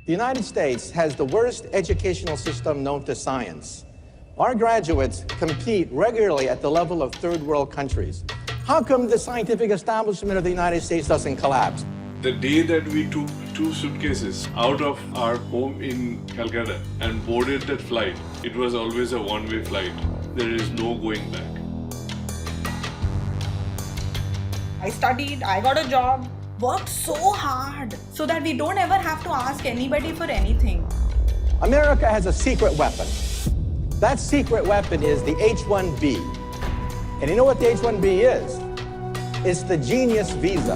The United States has the worst educational system known to science. Our graduates compete regularly at the level of third world countries. How come the scientific establishment of the United States doesn't collapse? The day that we took 2 suitcases out of our home in Calcutta and boarded that flight, it was always a one-way flight. There is no going back. I studied, I got a job, worked so hard so that we don't ever have to ask anybody for anything. America has a secret weapon. That secret weapon is the H-1B. And you know what the H-1B is? It's the genius visa.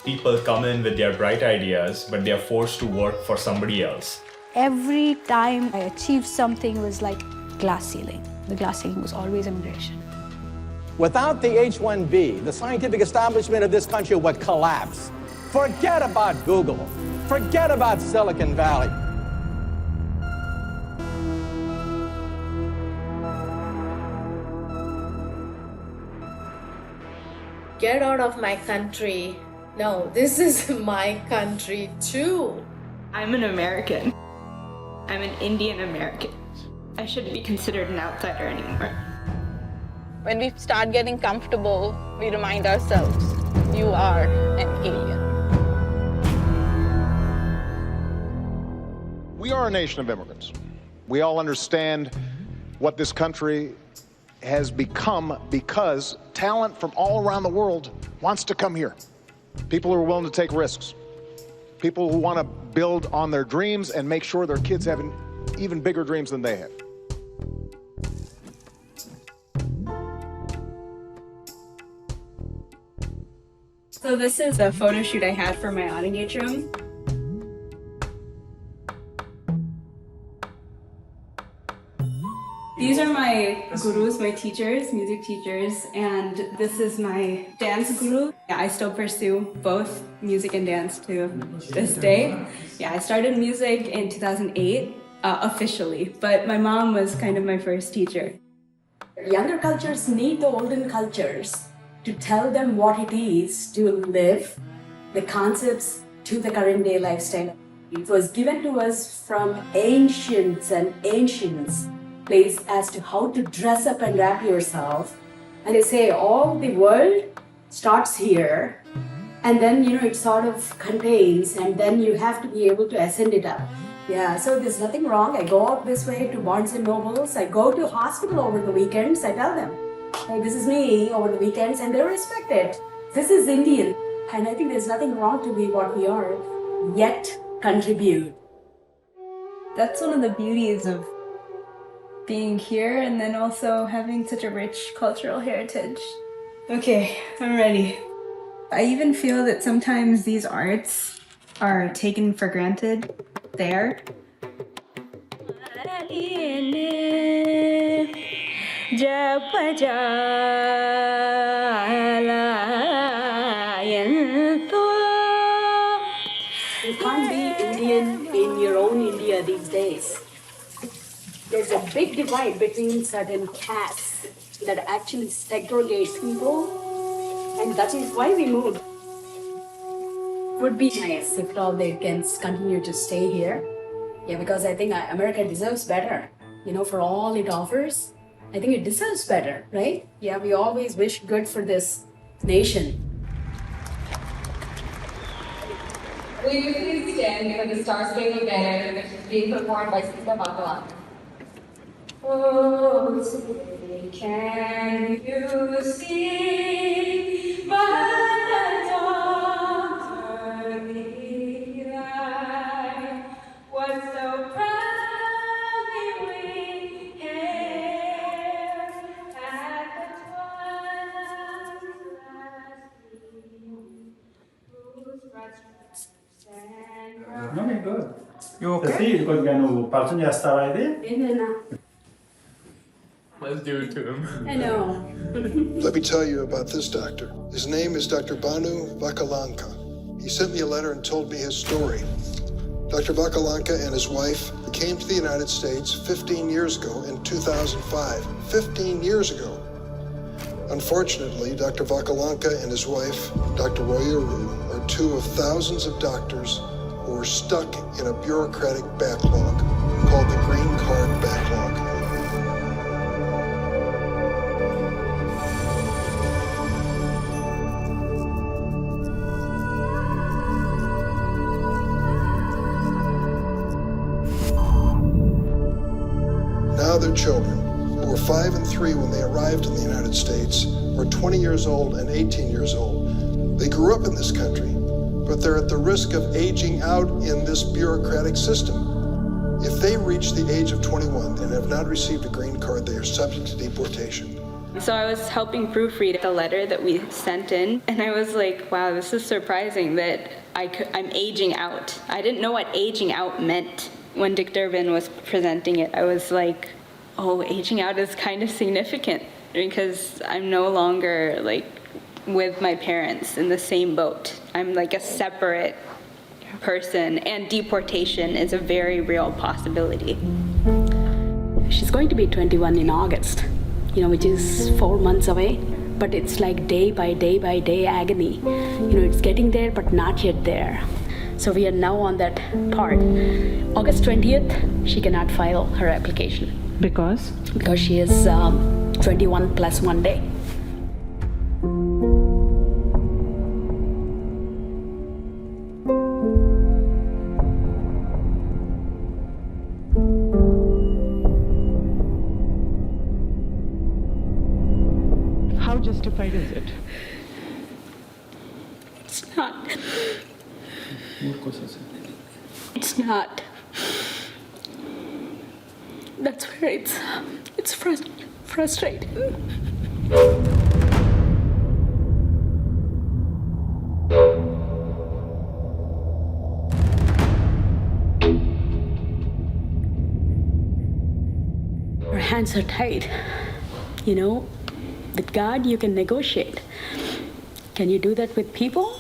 People come in with their bright ideas, but they are forced to work for somebody else. Every time I achieved something was like glass ceiling. The glass ceiling was always immigration. Without the H-1B, the scientific establishment of this country would collapse. Forget about Google. Forget about Silicon Valley. Get out of my country. No, this is my country too. I'm an American. I'm an Indian American. I shouldn't be considered an outsider anymore. When we start getting comfortable, we remind ourselves, you are an alien. We are a nation of immigrants. We all understand what this country has become because talent from all around the world wants to come here. People who are willing to take risks. People who want to build on their dreams and make sure their kids have even bigger dreams than they have. So this is a photo shoot I had for my art engagement room. These are my gurus, my teachers, music teachers, and this is my dance guru. Yeah, I still pursue both music and dance to this day. Yeah, I started music in 2008, officially, but my mom was kind of my first teacher. Younger cultures need the older cultures to tell them what it is to live the concepts to the current day lifestyle. It was given to us from ancients and ancients. Place as to how to dress up and wrap yourself, and they say all the world starts here, and then it sort of contains, and then you have to be able to ascend it up. Yeah, so there's nothing wrong. I go out this way to Barnes and Nobles. I go to hospital over the weekends. I tell them, hey, this is me over the weekends, and they respect it. This is Indian, and I think there's nothing wrong to be what we are, yet contribute. That's one of the beauties of being here and then also having such a rich cultural heritage. Okay, I'm ready. I even feel that sometimes these arts are taken for granted there. You can't be Indian in your own India these days. There's a big divide between certain castes that actually segregates people, and that is why we moved. Would be nice if all the Indians continue to stay here. Yeah, because I think America deserves better. For all it offers, I think it deserves better, right? Yeah, we always wish good for this nation. Will you please stand for the Star Spangled Banner being performed by Sister Backlog? Oh, today can you see by the dawn's early light what so proudly we hailed at the twilight's last gleam, whose bright No, you're good. You okay? Sì, perché bisogna stare lì. Let's do it to him. I know. Let me tell you about this doctor. His name is Dr. Banu Vakalanka. He sent me a letter and told me his story. Dr. Vakalanka and his wife came to the United States 15 years ago in 2005. 15 years ago. Unfortunately, Dr. Vakalanka and his wife, Dr. Royaru, are two of thousands of doctors who are stuck in a bureaucratic backlog called the Green Card Backlog. Now their children, who were 5 and 3 when they arrived in the United States, are 20 years old and 18 years old. They grew up in this country, but they're at the risk of aging out in this bureaucratic system. If they reach the age of 21 and have not received a green card, they are subject to deportation. So I was helping proofread the letter that we sent in, and I was like, wow, this is surprising that I'm aging out. I didn't know what aging out meant. When Dick Durbin was presenting it, I was like, oh, aging out is kind of significant because I'm no longer like with my parents in the same boat. I'm like a separate person, and deportation is a very real possibility. She's going to be 21 in August, which is 4 months away. But it's like day by day by day agony. It's getting there, but not yet there. So we are now on that part. August 20th, she cannot file her application. Because? Because she is 21 plus 1 day. How justified is it? It's not. It's not. That's where it's frustrating. Our hands are tied. With God, you can negotiate. Can you do that with people?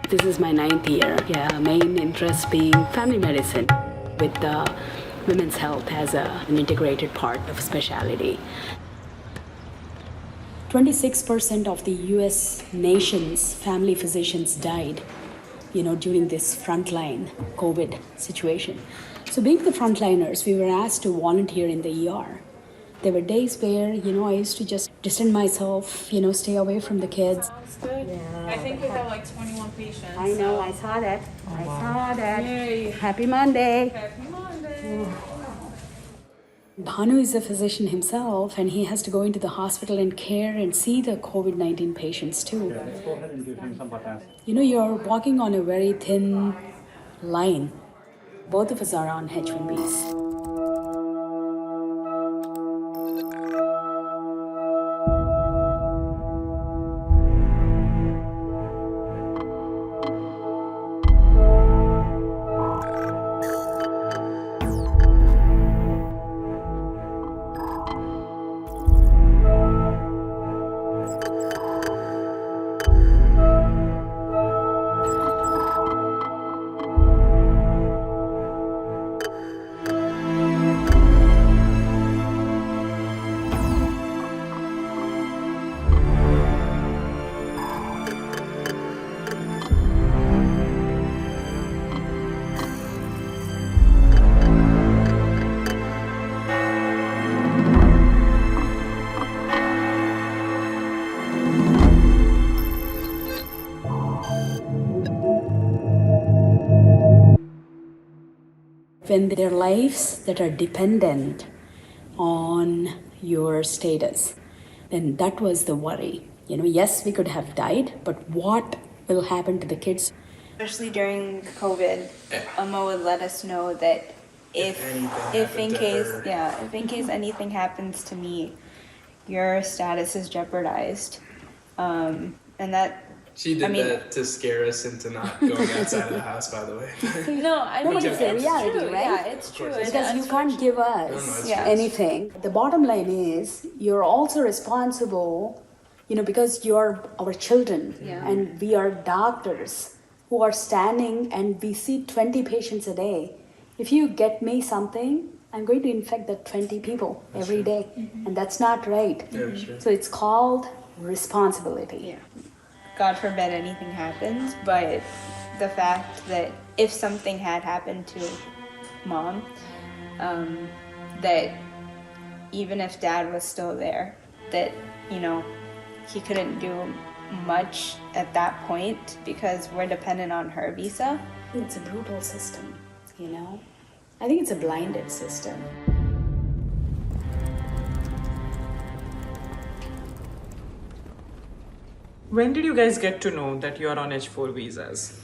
This is my 9th year. Main interest being family medicine with women's health as an integrated part of specialty. 26% of the US nation's family physicians died, during this frontline COVID situation. So being the frontliners, we were asked to volunteer in the ER. There were days where, I used to just distance myself, stay away from the kids. Sounds good. Yeah. I think we have like 21 patients. I know, I saw that. I saw that. Yay. Happy Monday. Happy Monday. Bhanu is a physician himself, and he has to go into the hospital and care and see the COVID-19 patients too. Let's go ahead and give him some buttons. You're walking on a very thin line. Both of us are on H-1Bs. When there are lives that are dependent on your status, then that was the worry. Yes, we could have died, but what will happen to the kids? Especially during COVID, Mo would let us know that if in case anything happens to me, your status is jeopardized, and that She did that to scare us into not going outside of the house, by the way. No, I mean, But it's a reality, true, right? Yeah, it's true. Because you can't give us anything. The bottom line is you're also responsible, because you're our children and we are doctors who are standing and we see 20 patients a day. If you get me something, I'm going to infect that 20 people every day. And that's not right. So it's called responsibility. Yeah. God forbid anything happens, but the fact that if something had happened to Mom, that even if Dad was still there, that, he couldn't do much at that point because we're dependent on her visa. It's a brutal system, I think it's a blinded system. When did you guys get to know that you're on H4 visas?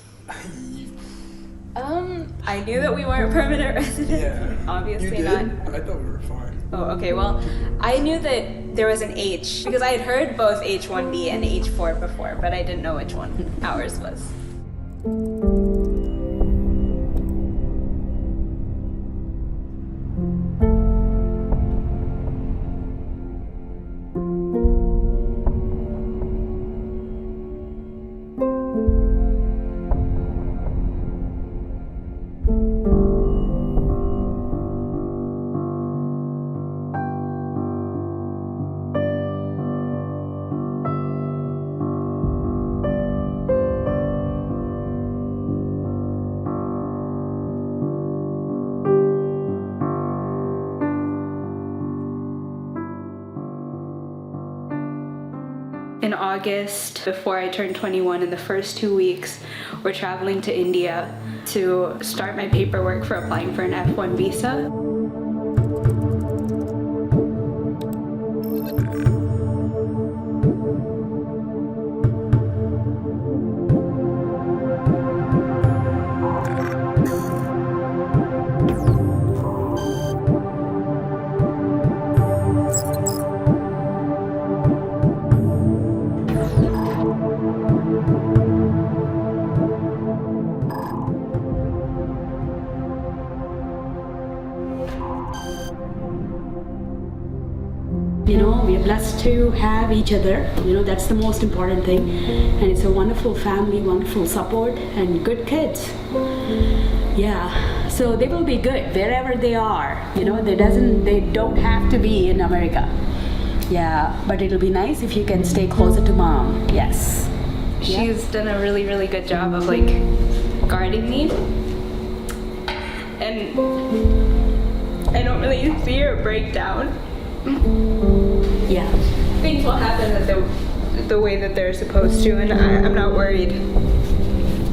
I knew that we weren't permanent residents. Yeah. Obviously You did? not. I thought we were fine. Oh, okay. Well, I knew that there was an H because I had heard both H1B and H4 before, but I didn't know which one ours was. In August, before I turned 21, in the first 2 weeks, we're traveling to India to start my paperwork for applying for an F1 visa. We are blessed to have each other. That's the most important thing. And it's a wonderful family, wonderful support, and good kids. Yeah, so they will be good wherever they are. They don't have to be in America. Yeah, but it'll be nice if you can stay closer to Mom. Yes. She's done a really, really good job of guarding me. And I don't really see her break down. Yeah. Things will happen the way that they're supposed to, and I'm not worried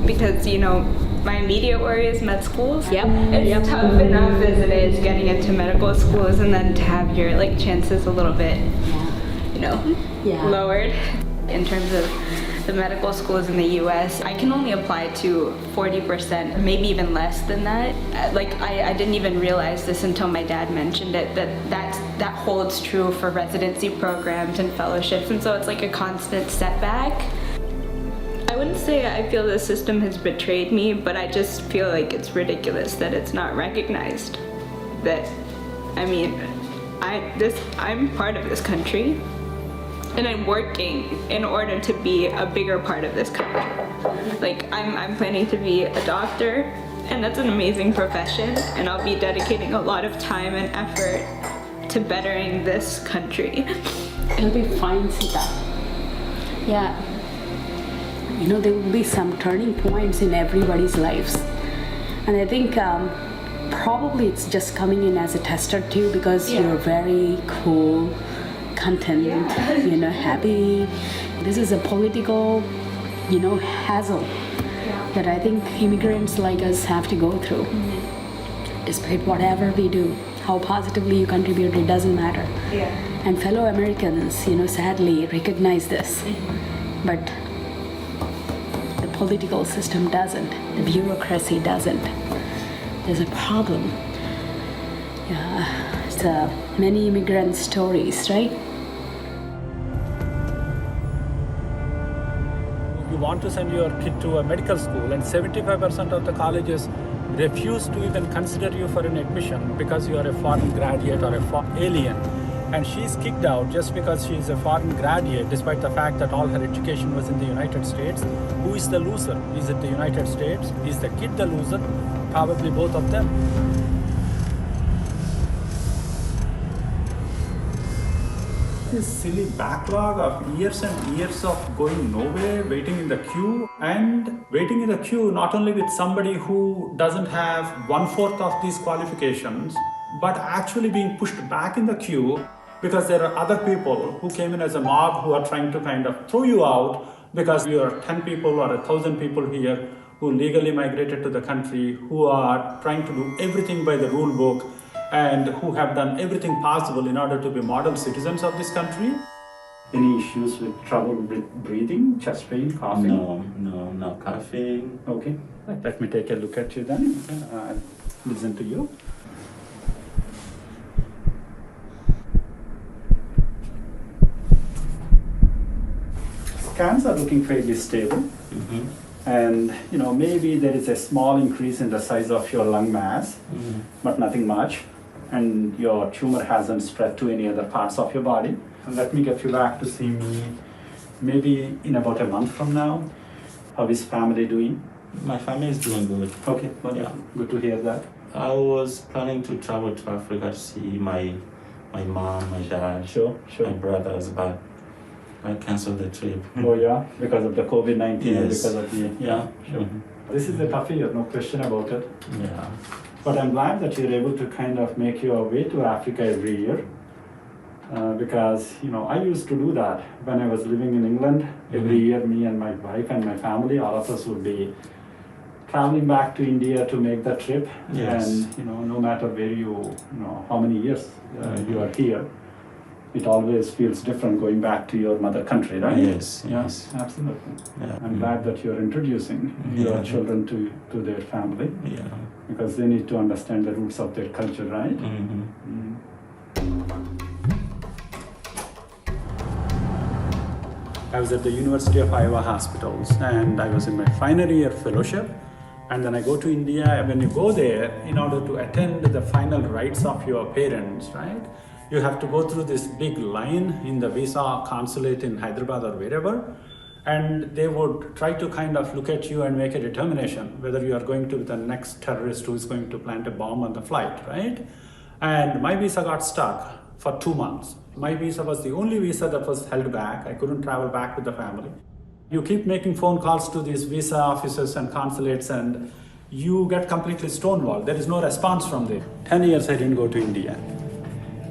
because my immediate worry is med schools. It's tough enough as it is getting into medical schools, and then to have your chances a little bit lowered in terms of the medical schools in the US. I can only apply to 40%, maybe even less than that. I didn't even realize this until my dad mentioned it, that holds true for residency programs and fellowships, and so it's a constant setback. I wouldn't say I feel the system has betrayed me, but I just feel like it's ridiculous that it's not recognized. I'm part of this country, and I'm working in order to be a bigger part of this country. I'm planning to be a doctor, and that's an amazing profession, and I'll be dedicating a lot of time and effort to bettering this country. It'll be fine, Sita. Yeah. There will be some turning points in everybody's lives. And I think probably it's just coming in as a tester too, because you're very cool, content, happy. This is a political, hassle that I think immigrants like us have to go through. Despite whatever we do, how positively you contribute, it doesn't matter. And fellow Americans, sadly recognize this. But the political system doesn't. The bureaucracy doesn't. There's a problem. Yeah, it's many immigrant stories, right? you want to send your kid to a medical school, and 75% of the colleges refuse to even consider you for an admission because you are a foreign graduate or a alien. And she's kicked out just because she is a foreign graduate, despite the fact that all her education was in the United States. Who is the loser? Is it the United States? Is the kid the loser? Probably both of them. This silly backlog of years and years of going nowhere, waiting in the queue, and waiting in the queue not only with somebody who doesn't have 1/4 of these qualifications, but actually being pushed back in the queue because there are other people who came in as a mob who are trying to kind of throw you out because you are 10 people or 1,000 people here who legally migrated to the country, who are trying to do everything by the rule book, and who have done everything possible in order to be model citizens of this country. Any issues with trouble with breathing, chest pain, coughing? No coughing. Okay, let me take a look at you then. Listen to you. Scans are looking fairly stable. And maybe there is a small increase in the size of your lung mass, but nothing much. And your tumor hasn't spread to any other parts of your body. And let me get you back to see me maybe in about a month from now. How is family doing? My family is doing good. Okay, well, yeah, good to hear that. I was planning to travel to Africa to see my mom, my dad, my brothers, but I canceled the trip. Oh yeah, because of the COVID-19, yes. Because of the, yeah, sure. This is a tough year, no question about it. Yeah. But I'm glad that you're able to kind of make your way to Africa every year. Because, I used to do that when I was living in England. Every year, me and my wife and my family, all of us would be traveling back to India to make the trip. Yes. And, no matter where how many years you are here, it always feels different going back to your mother country, right? Yes, yes. Absolutely. Yeah. I'm glad that you're introducing your children to their family. Yeah. Because they need to understand the roots of their culture, right? I was at the University of Iowa Hospitals, and I was in my final year fellowship. And then I go to India. When you go there, in order to attend the final rites of your parents, right? You have to go through this big line in the visa consulate in Hyderabad or wherever, and they would try to kind of look at you and make a determination whether you are going to be the next terrorist who is going to plant a bomb on the flight, right? And my visa got stuck for 2 months. My visa was the only visa that was held back. I couldn't travel back with the family. You keep making phone calls to these visa offices and consulates, and you get completely stonewalled. There is no response from there. 10 years I didn't go to India.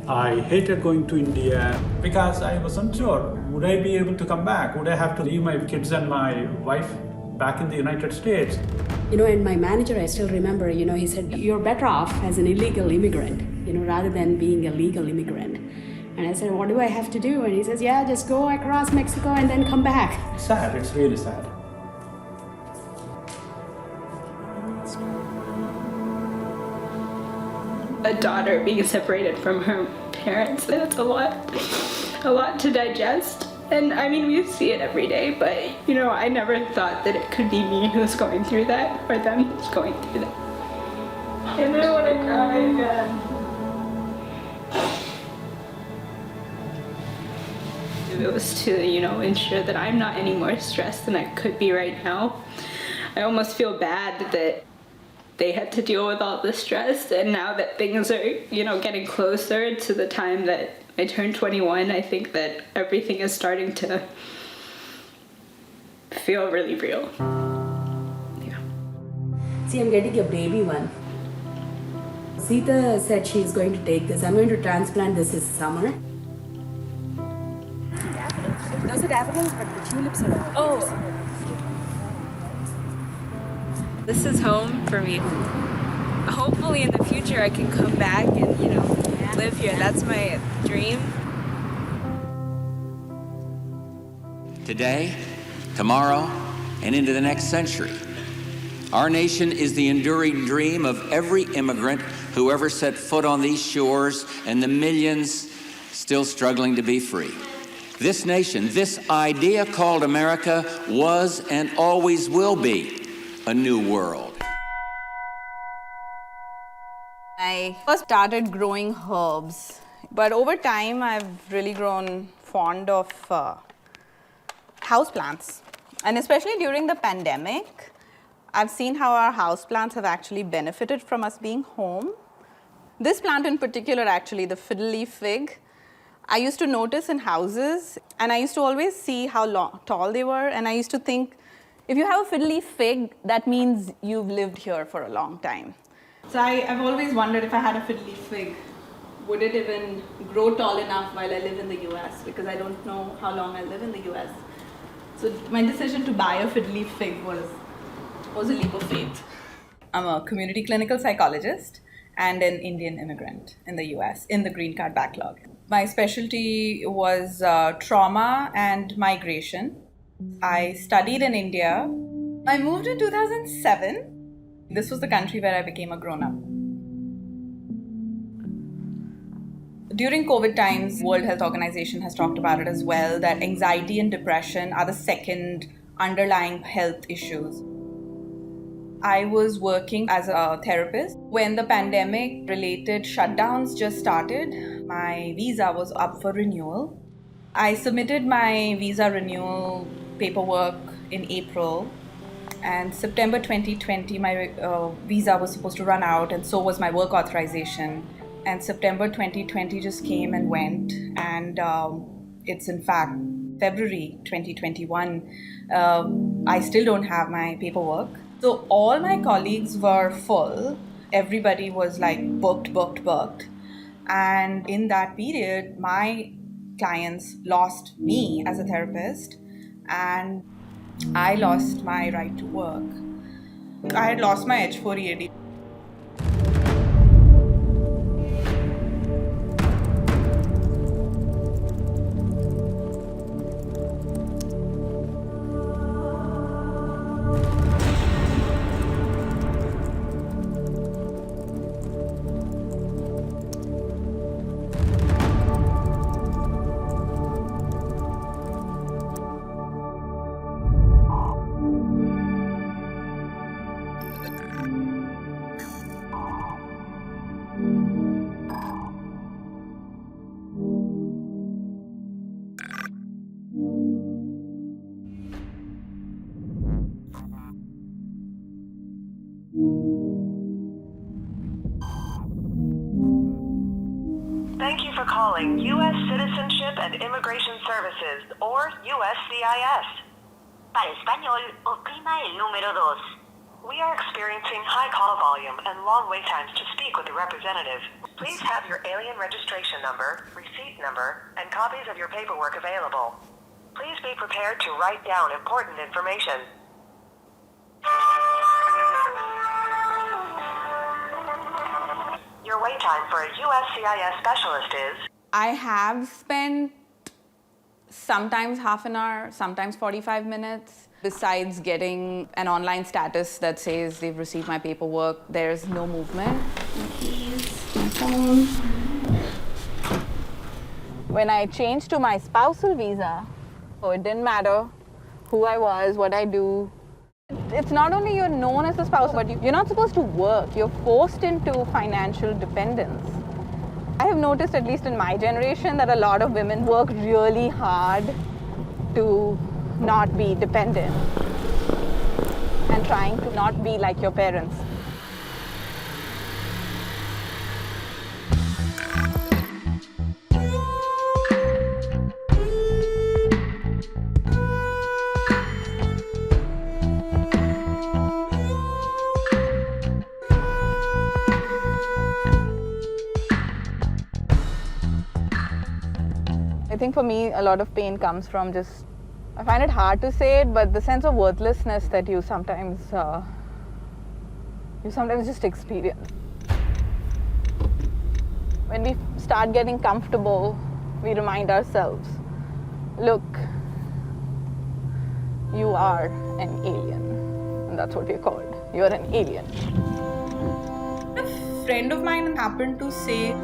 I hated going to India because I wasn't sure, would I be able to come back? Would I have to leave my kids and my wife back in the United States? And my manager, I still remember, he said, you're better off as an illegal immigrant, rather than being a legal immigrant. And I said, what do I have to do? And he says, yeah, just go across Mexico and then come back. Sad, it's really sad. A daughter being separated from her parents, that's a lot to digest. And I mean, we see it every day, but I never thought that it could be me who's going through that, or them who's going through that. And I want to cry again. It was to, ensure that I'm not any more stressed than I could be right now. I almost feel bad that they had to deal with all the stress, and now that things are, getting closer to the time that I turned 21, I think that everything is starting to feel really real. Yeah. See, I'm getting a baby one. Sita said she's going to take this. I'm going to transplant this summer. Those are daffodils, but the tulips are... Oh. This is home for me. Hopefully in the future I can come back and, live here. That's my dream. Today, tomorrow, and into the next century, our nation is the enduring dream of every immigrant who ever set foot on these shores and the millions still struggling to be free. This nation, this idea called America, was and always will be a new world. I first started growing herbs, but over time I've really grown fond of houseplants. And especially during the pandemic, I've seen how our houseplants have actually benefited from us being home. This plant in particular, actually, the fiddle leaf fig, I used to notice in houses, and I used to always see how tall they were, and I used to think, if you have a fiddle leaf fig, that means you've lived here for a long time. So I've always wondered if I had a fiddle leaf fig, would it even grow tall enough while I live in the US? Because I don't know how long I'll live in the US. So my decision to buy a fiddle leaf fig was a leap of faith. I'm a community clinical psychologist and an Indian immigrant in the US, in the green card backlog. My specialty was trauma and migration. I studied in India. I moved in 2007. This was the country where I became a grown-up. During COVID times, World Health Organization has talked about it as well, that anxiety and depression are the second underlying health issues. I was working as a therapist. When the pandemic-related shutdowns just started, my visa was up for renewal. I submitted my visa renewal paperwork in April, and September 2020, my visa was supposed to run out, and so was my work authorization. And September 2020 just came and went, and it's in fact February 2021. I still don't have my paperwork. So all my colleagues were full. Everybody was like booked. And in that period, my clients lost me as a therapist, and I lost my right to work. I had lost my H4 EAD. Thank you for calling U.S. Citizenship and Immigration Services, or USCIS. Para español, oprima el número 2. We are experiencing high call volume and long wait times to speak with a representative. Please have your alien registration number, receipt number, and copies of your paperwork available. Please be prepared to write down important information. Your wait time for a USCIS specialist is... I have spent sometimes half an hour, sometimes 45 minutes. Besides getting an online status that says they've received my paperwork, there's no movement. My keys, my phone. When I changed to my spousal visa, so it didn't matter who I was, what I do. It's not only you're known as a spouse, but you're not supposed to work. You're forced into financial dependence. I have noticed, at least in my generation, that a lot of women work really hard to not be dependent and trying to not be like your parents. I think for me, a lot of pain comes from just, I find it hard to say it, but the sense of worthlessness that you sometimes just experience. When we start getting comfortable, we remind ourselves, look, you are an alien. And that's what we're called. You're an alien. A friend of mine happened to say,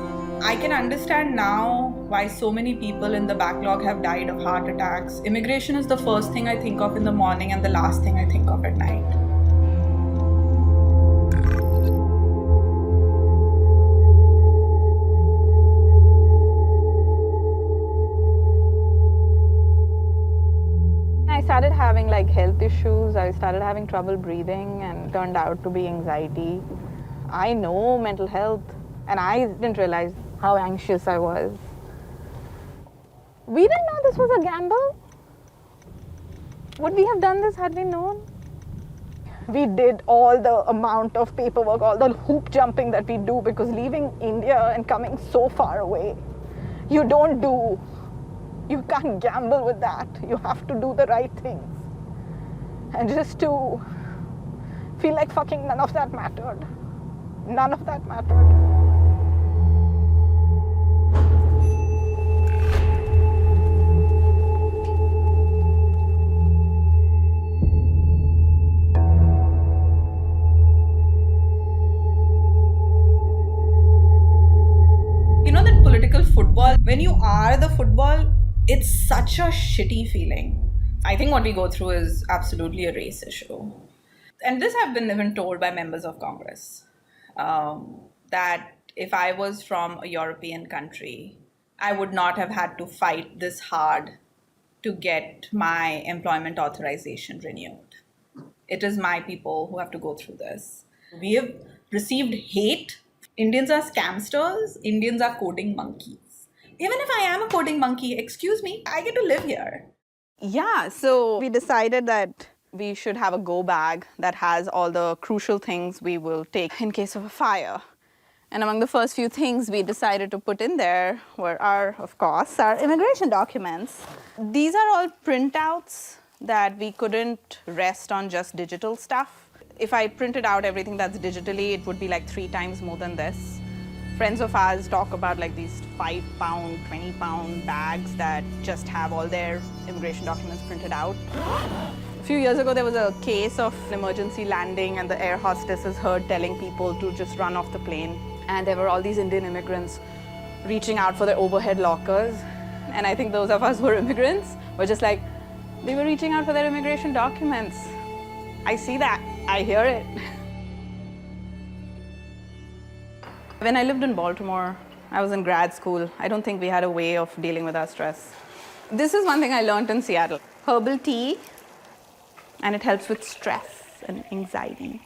I can understand now why so many people in the backlog have died of heart attacks. Immigration is the first thing I think of in the morning and the last thing I think of at night. I started having like health issues. I started having trouble breathing and turned out to be anxiety. I know mental health and I didn't realize how anxious I was. We didn't know this was a gamble. Would we have done this had we known? We did all the amount of paperwork, all the hoop jumping that we do, because leaving India and coming so far away, you can't gamble with that. You have to do the right things. And just to feel like fucking none of that mattered. None of that mattered. You know that political football, when you are the football, it's such a shitty feeling. I think what we go through is absolutely a race issue. And this I've been even told by members of Congress, that if I was from a European country, I would not have had to fight this hard to get my employment authorization renewed. It is my people who have to go through this. We have received hate. Indians are scamsters. Indians are coding monkeys. Even if I am a coding monkey, excuse me, I get to live here. Yeah, so we decided that we should have a go bag that has all the crucial things we will take in case of a fire. And among the first few things we decided to put in there were of course, our immigration documents. These are all printouts that we couldn't rest on just digital stuff. If I printed out everything that's digitally, it would be like 3 times more than this. Friends of ours talk about like these 5-pound, 20-pound bags that just have all their immigration documents printed out. A few years ago, there was a case of an emergency landing and the air hostess is heard telling people to just run off the plane. And there were all these Indian immigrants reaching out for their overhead lockers. And I think those of us who are immigrants were just like, they were reaching out for their immigration documents. I see that, I hear it. When I lived in Baltimore, I was in grad school. I don't think we had a way of dealing with our stress. This is one thing I learned in Seattle. Herbal tea, and it helps with stress and anxiety.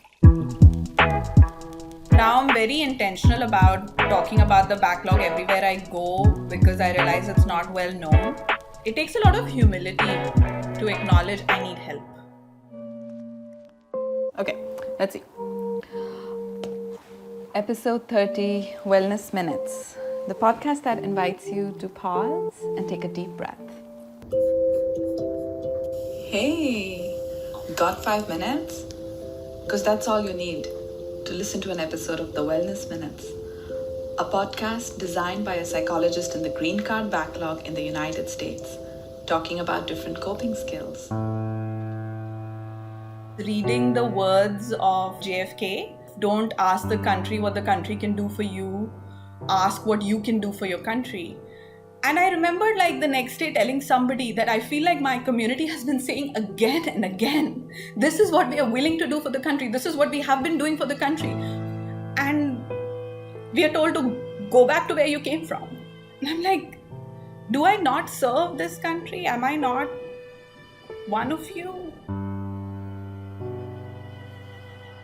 Now I'm very intentional about talking about the backlog everywhere I go because I realize it's not well known. It takes a lot of humility to acknowledge I need help. Okay, let's see. Episode 30, Wellness Minutes, the podcast that invites you to pause and take a deep breath. Hey, got 5 minutes? Because that's all you need to listen to an episode of the Wellness Minutes, a podcast designed by a psychologist in the green card backlog in the United States, talking about different coping skills. Reading the words of JFK, don't ask the country what the country can do for you, ask what you can do for your country. And I remembered like the next day telling somebody that I feel like my community has been saying again and again, this is what we are willing to do for the country, this is what we have been doing for the country. And we are told to go back to where you came from. And I'm like, do I not serve this country? Am I not one of you?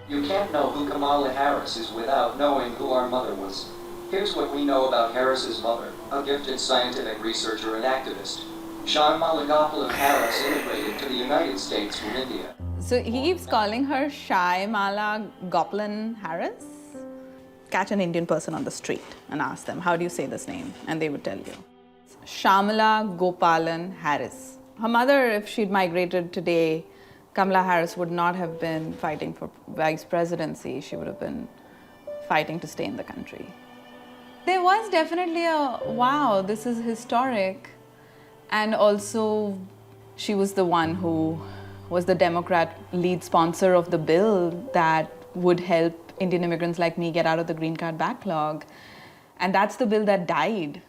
You can't know who Kamala Harris is without knowing who our mother was. Here's what we know about Harris's mother, a gifted scientific researcher and activist. Shyamala Gopalan Harris immigrated to the United States from India. So he keeps calling her Shyamala Gopalan Harris? Catch an Indian person on the street and ask them, how do you say this name? And they would tell you. Shyamala Gopalan Harris. Her mother, if she'd migrated today, Kamala Harris would not have been fighting for vice presidency. She would have been fighting to stay in the country. There was definitely a, wow, this is historic. And also, she was the one who was the Democrat lead sponsor of the bill that would help Indian immigrants like me get out of the green card backlog. And that's the bill that died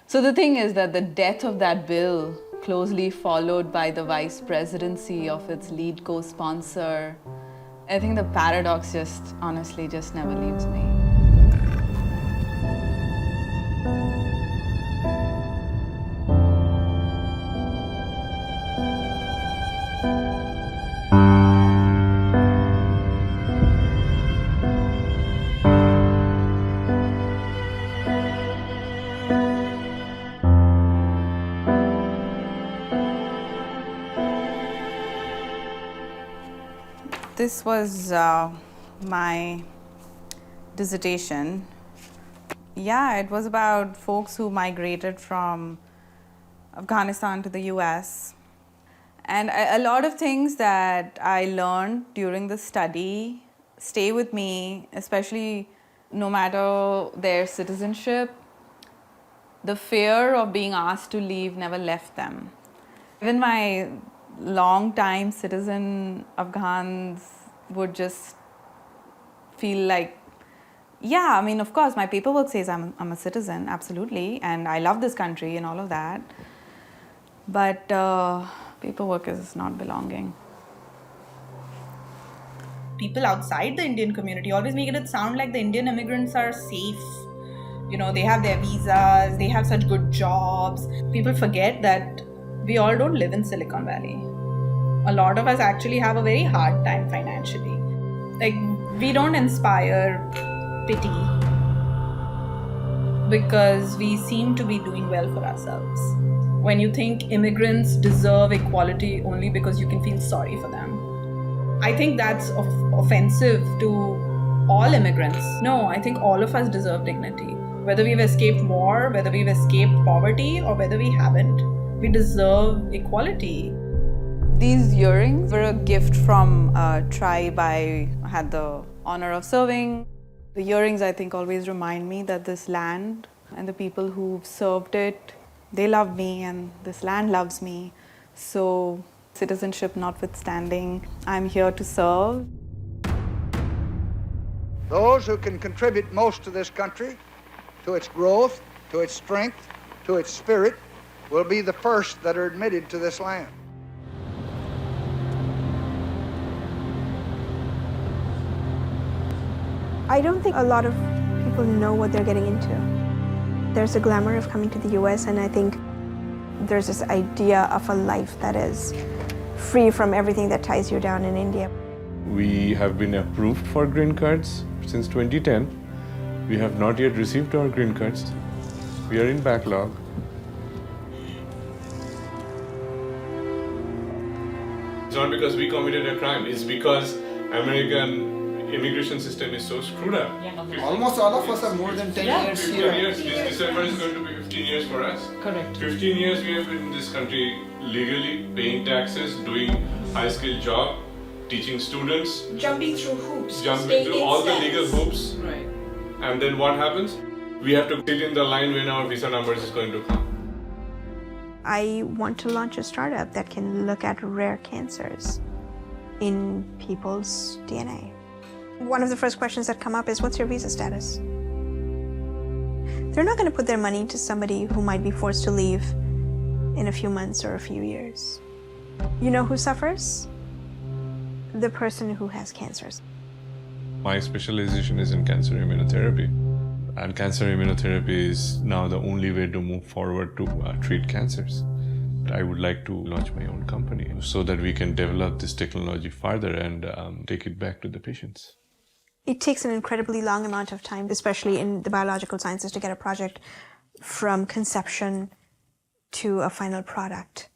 So the thing is that the death of that bill, closely followed by the vice presidency of its lead co-sponsor, I think the paradox just honestly just never leaves me. This was my dissertation. Yeah, it was about folks who migrated from Afghanistan to the US. And a lot of things that I learned during the study stay with me, especially no matter their citizenship. The fear of being asked to leave never left them. Even my long-time citizen Afghans would just feel like, yeah, I mean, of course, my paperwork says I'm a citizen, absolutely, and I love this country and all of that. But paperwork is not belonging. People outside the Indian community always make it sound like the Indian immigrants are safe. You know, they have their visas, they have such good jobs. People forget that we all don't live in Silicon Valley. A lot of us actually have a very hard time financially. Like, we don't inspire pity because we seem to be doing well for ourselves. When you think immigrants deserve equality only because you can feel sorry for them, I think that's offensive to all immigrants. No, I think all of us deserve dignity. Whether we've escaped war, whether we've escaped poverty, or whether we haven't, we deserve equality. These earrings were a gift from a tribe I had the honor of serving. The earrings, I think, always remind me that this land and the people who've served it, they love me and this land loves me. So, citizenship notwithstanding, I'm here to serve. Those who can contribute most to this country, to its growth, to its strength, to its spirit, will be the first that are admitted to this land. I don't think a lot of people know what they're getting into. There's a glamour of coming to the US, and I think there's this idea of a life that is free from everything that ties you down in India. We have been approved for green cards since 2010. We have not yet received our green cards. We are in backlog. It's not because we committed a crime, it's because American immigration system is so screwed up. Almost all of us are more than 10 years 15 here. years. This December is going to be 15 years for us. Correct. 15 years we have been in this country legally, paying taxes, doing high-skilled job, teaching students. Jumping through hoops. Jumping through all the legal hoops. Right. And then what happens? We have to sit in the line when our visa numbers is going to come. I want to launch a startup that can look at rare cancers in people's DNA. One of the first questions that come up is, what's your visa status? They're not going to put their money to somebody who might be forced to leave in a few months or a few years. You know who suffers? The person who has cancers. My specialization is in cancer immunotherapy. And cancer immunotherapy is now the only way to move forward to treat cancers. I would like to launch my own company so that we can develop this technology further and take it back to the patients. It takes an incredibly long amount of time, especially in the biological sciences, to get a project from conception to a final product.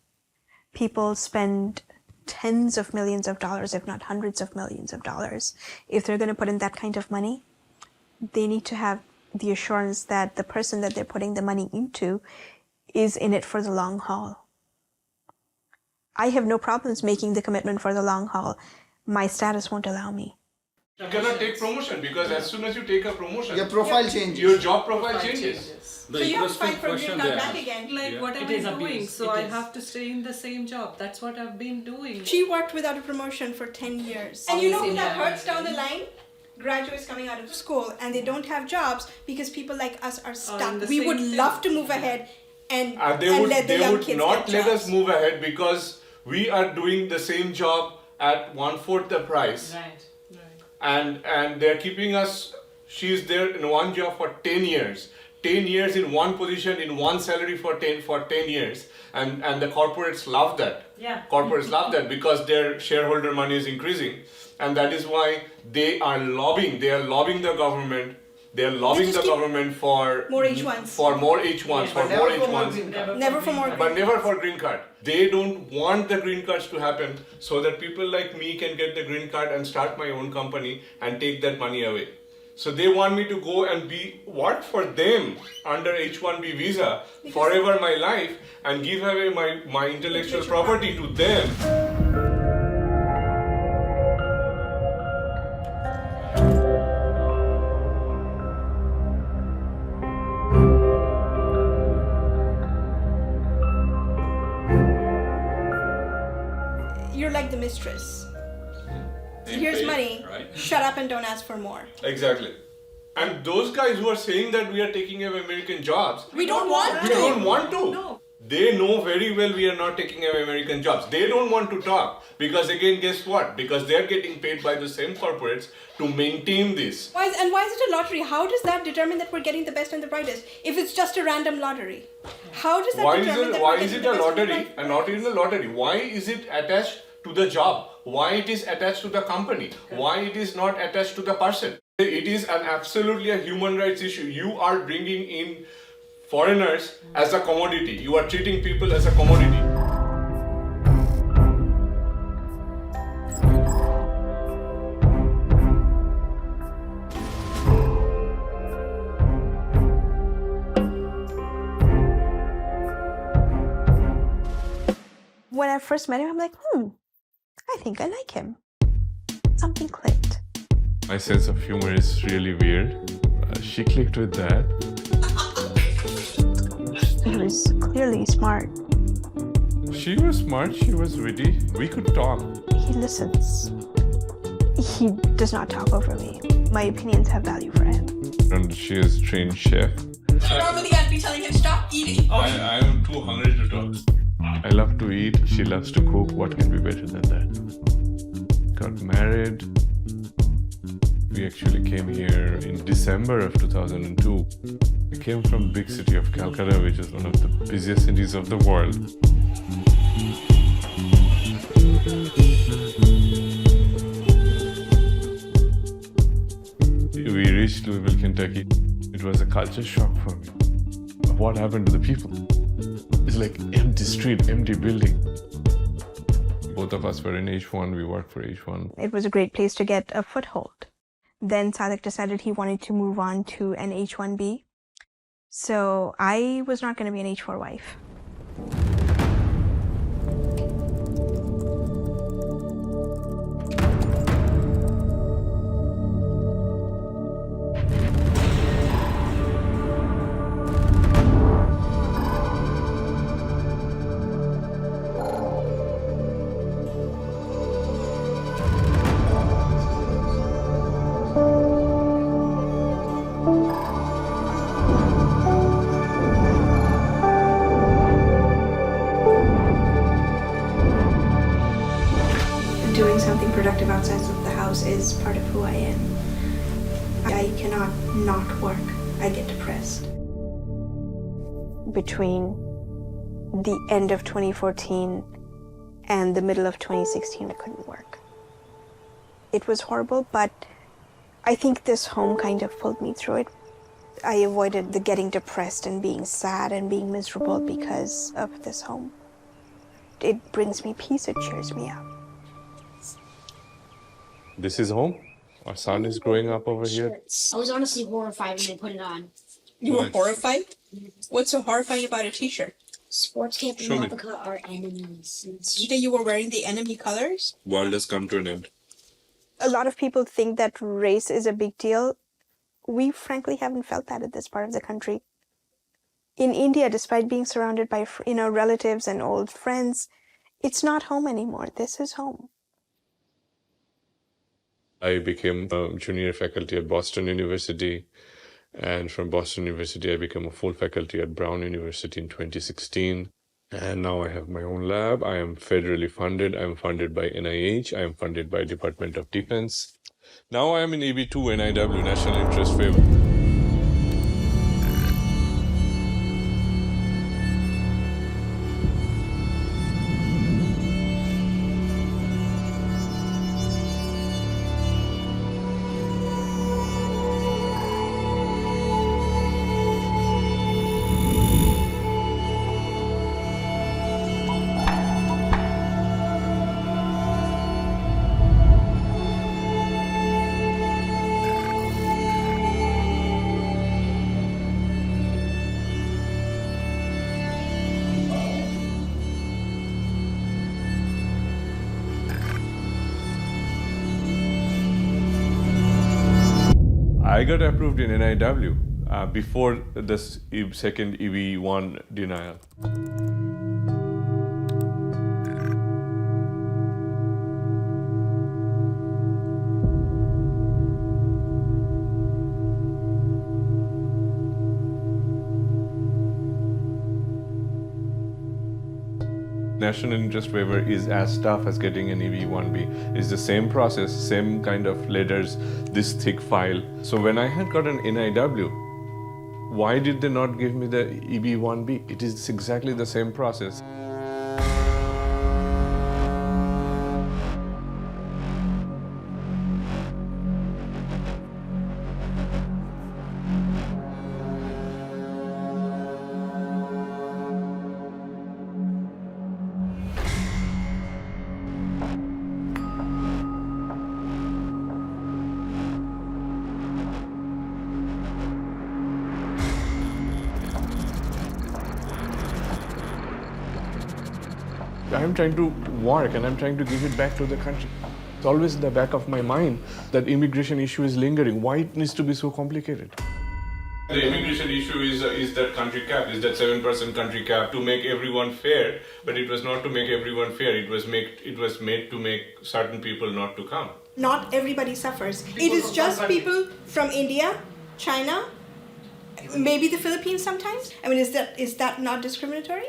People spend tens of millions of dollars, if not hundreds of millions of dollars. If they're going to put in that kind of money, they need to have the assurance that the person that they're putting the money into is in it for the long haul. I have no problems making the commitment for the long haul. My status won't allow me. You cannot take promotion because as soon as you take a promotion, your profile changes. Your job profile changes. So you have to fight for green card back again. Like, what am It I is doing? abuse. So It I is. have to stay in the same job. That's what I've been doing. She worked without a promotion for 10 years. And you know who that hurts down the line? Graduates coming out of school and they don't have jobs because people like us are stuck. the We same would thing. love to move ahead and they would let the young kids not get let jobs. us move ahead because we are doing the same job at 1/4 the price. Right. And they're keeping us, she's there in one job for 10 years. 10 years in one position, in one salary for 10 years. And the corporates love that. Yeah. Corporates love that because their shareholder money is increasing. And that is why they are lobbying the government. They are lobbying the government for more H1s. For more H1s, for more H1s. Never for more. But never for green card. They don't want the green cards to happen so that people like me can get the green card and start my own company and take that money away. So they want me to go and work for them under H1B visa forever my life and give away my intellectual property to them. You're like the mistress. Here's money. Right? Shut up and don't ask for more. Exactly. And those guys who are saying that we are taking away American jobs, We don't want to. we don't want to. No. They know very well we are not taking away American jobs. They don't want to talk because again, guess what? Because they're getting paid by the same corporates to maintain this. Why is it a lottery? How does that determine that we're getting the best and the brightest? If it's just a random lottery, how does that determine that Why we're is getting it a the best and the lottery brightest? and not even a lottery? Why is it attached to the job? Why it is attached to the company? Why it is not attached to the person? It is absolutely a human rights issue. You are bringing in foreigners as a commodity. You are treating people as a commodity. When I first met him, I'm like, I think I like him. Something clicked. My sense of humor is really weird. She clicked with that. He was clearly smart. She was smart, she was witty. We could talk. He listens. He does not talk over me. My opinions have value for him. And she is a trained chef. Normally I'd be telling him stop eating. I am too hungry to talk. I love to eat, she loves to cook. What can be better than that? Got married. We actually came here in December of 2002. I came from big city of Calcutta, which is one of the busiest cities of the world. We reached Louisville, Kentucky. It was a culture shock for me. What happened to the people? It's like empty street, empty building. Both of us were in H1, we worked for H1. It was a great place to get a foothold. Then Sadik decided he wanted to move on to an H1B. So I was not going to be an H4 wife. Doing something productive outside of the house is part of who I am. I cannot not work. I get depressed. Between the end of 2014 and the middle of 2016, I couldn't work. It was horrible, but I think this home kind of pulled me through it. I avoided the getting depressed and being sad and being miserable because of this home. It brings me peace, it cheers me up. This is home. Our son is growing up over here. I was honestly horrified when they put it on. You were horrified? What's so horrifying about a t-shirt? Sports camp and Show me. Africa are enemies. That you were wearing the enemy colors? World has come to an end. A lot of people think that race is a big deal. We frankly haven't felt that at this part of the country. In India, despite being surrounded by relatives and old friends, it's not home anymore. This is home. I became a junior faculty at Boston University, And from Boston University, I became a full faculty at Brown University in 2016. And now I have my own lab. I am federally funded. I am funded by NIH. I am funded by Department of Defense. Now I am in EB2 NIW, National Interest Waiver. I got approved in NIW before this second EB1 denial. National interest waiver is as tough as getting an EB1B. It's the same process, same kind of letters, this thick file. So when I had got an NIW, why did they not give me the EB1B? It is exactly the same process. I'm trying to work and I'm trying to give it back to the country. It's always in the back of my mind that immigration issue is lingering. Why it needs to be so complicated? The immigration issue is that country cap, is that 7% country cap to make everyone fair, but it was not to make everyone fair. It was made to make certain people not to come. Not everybody suffers. It is just people from India, China, maybe the Philippines sometimes. I mean, is that not discriminatory?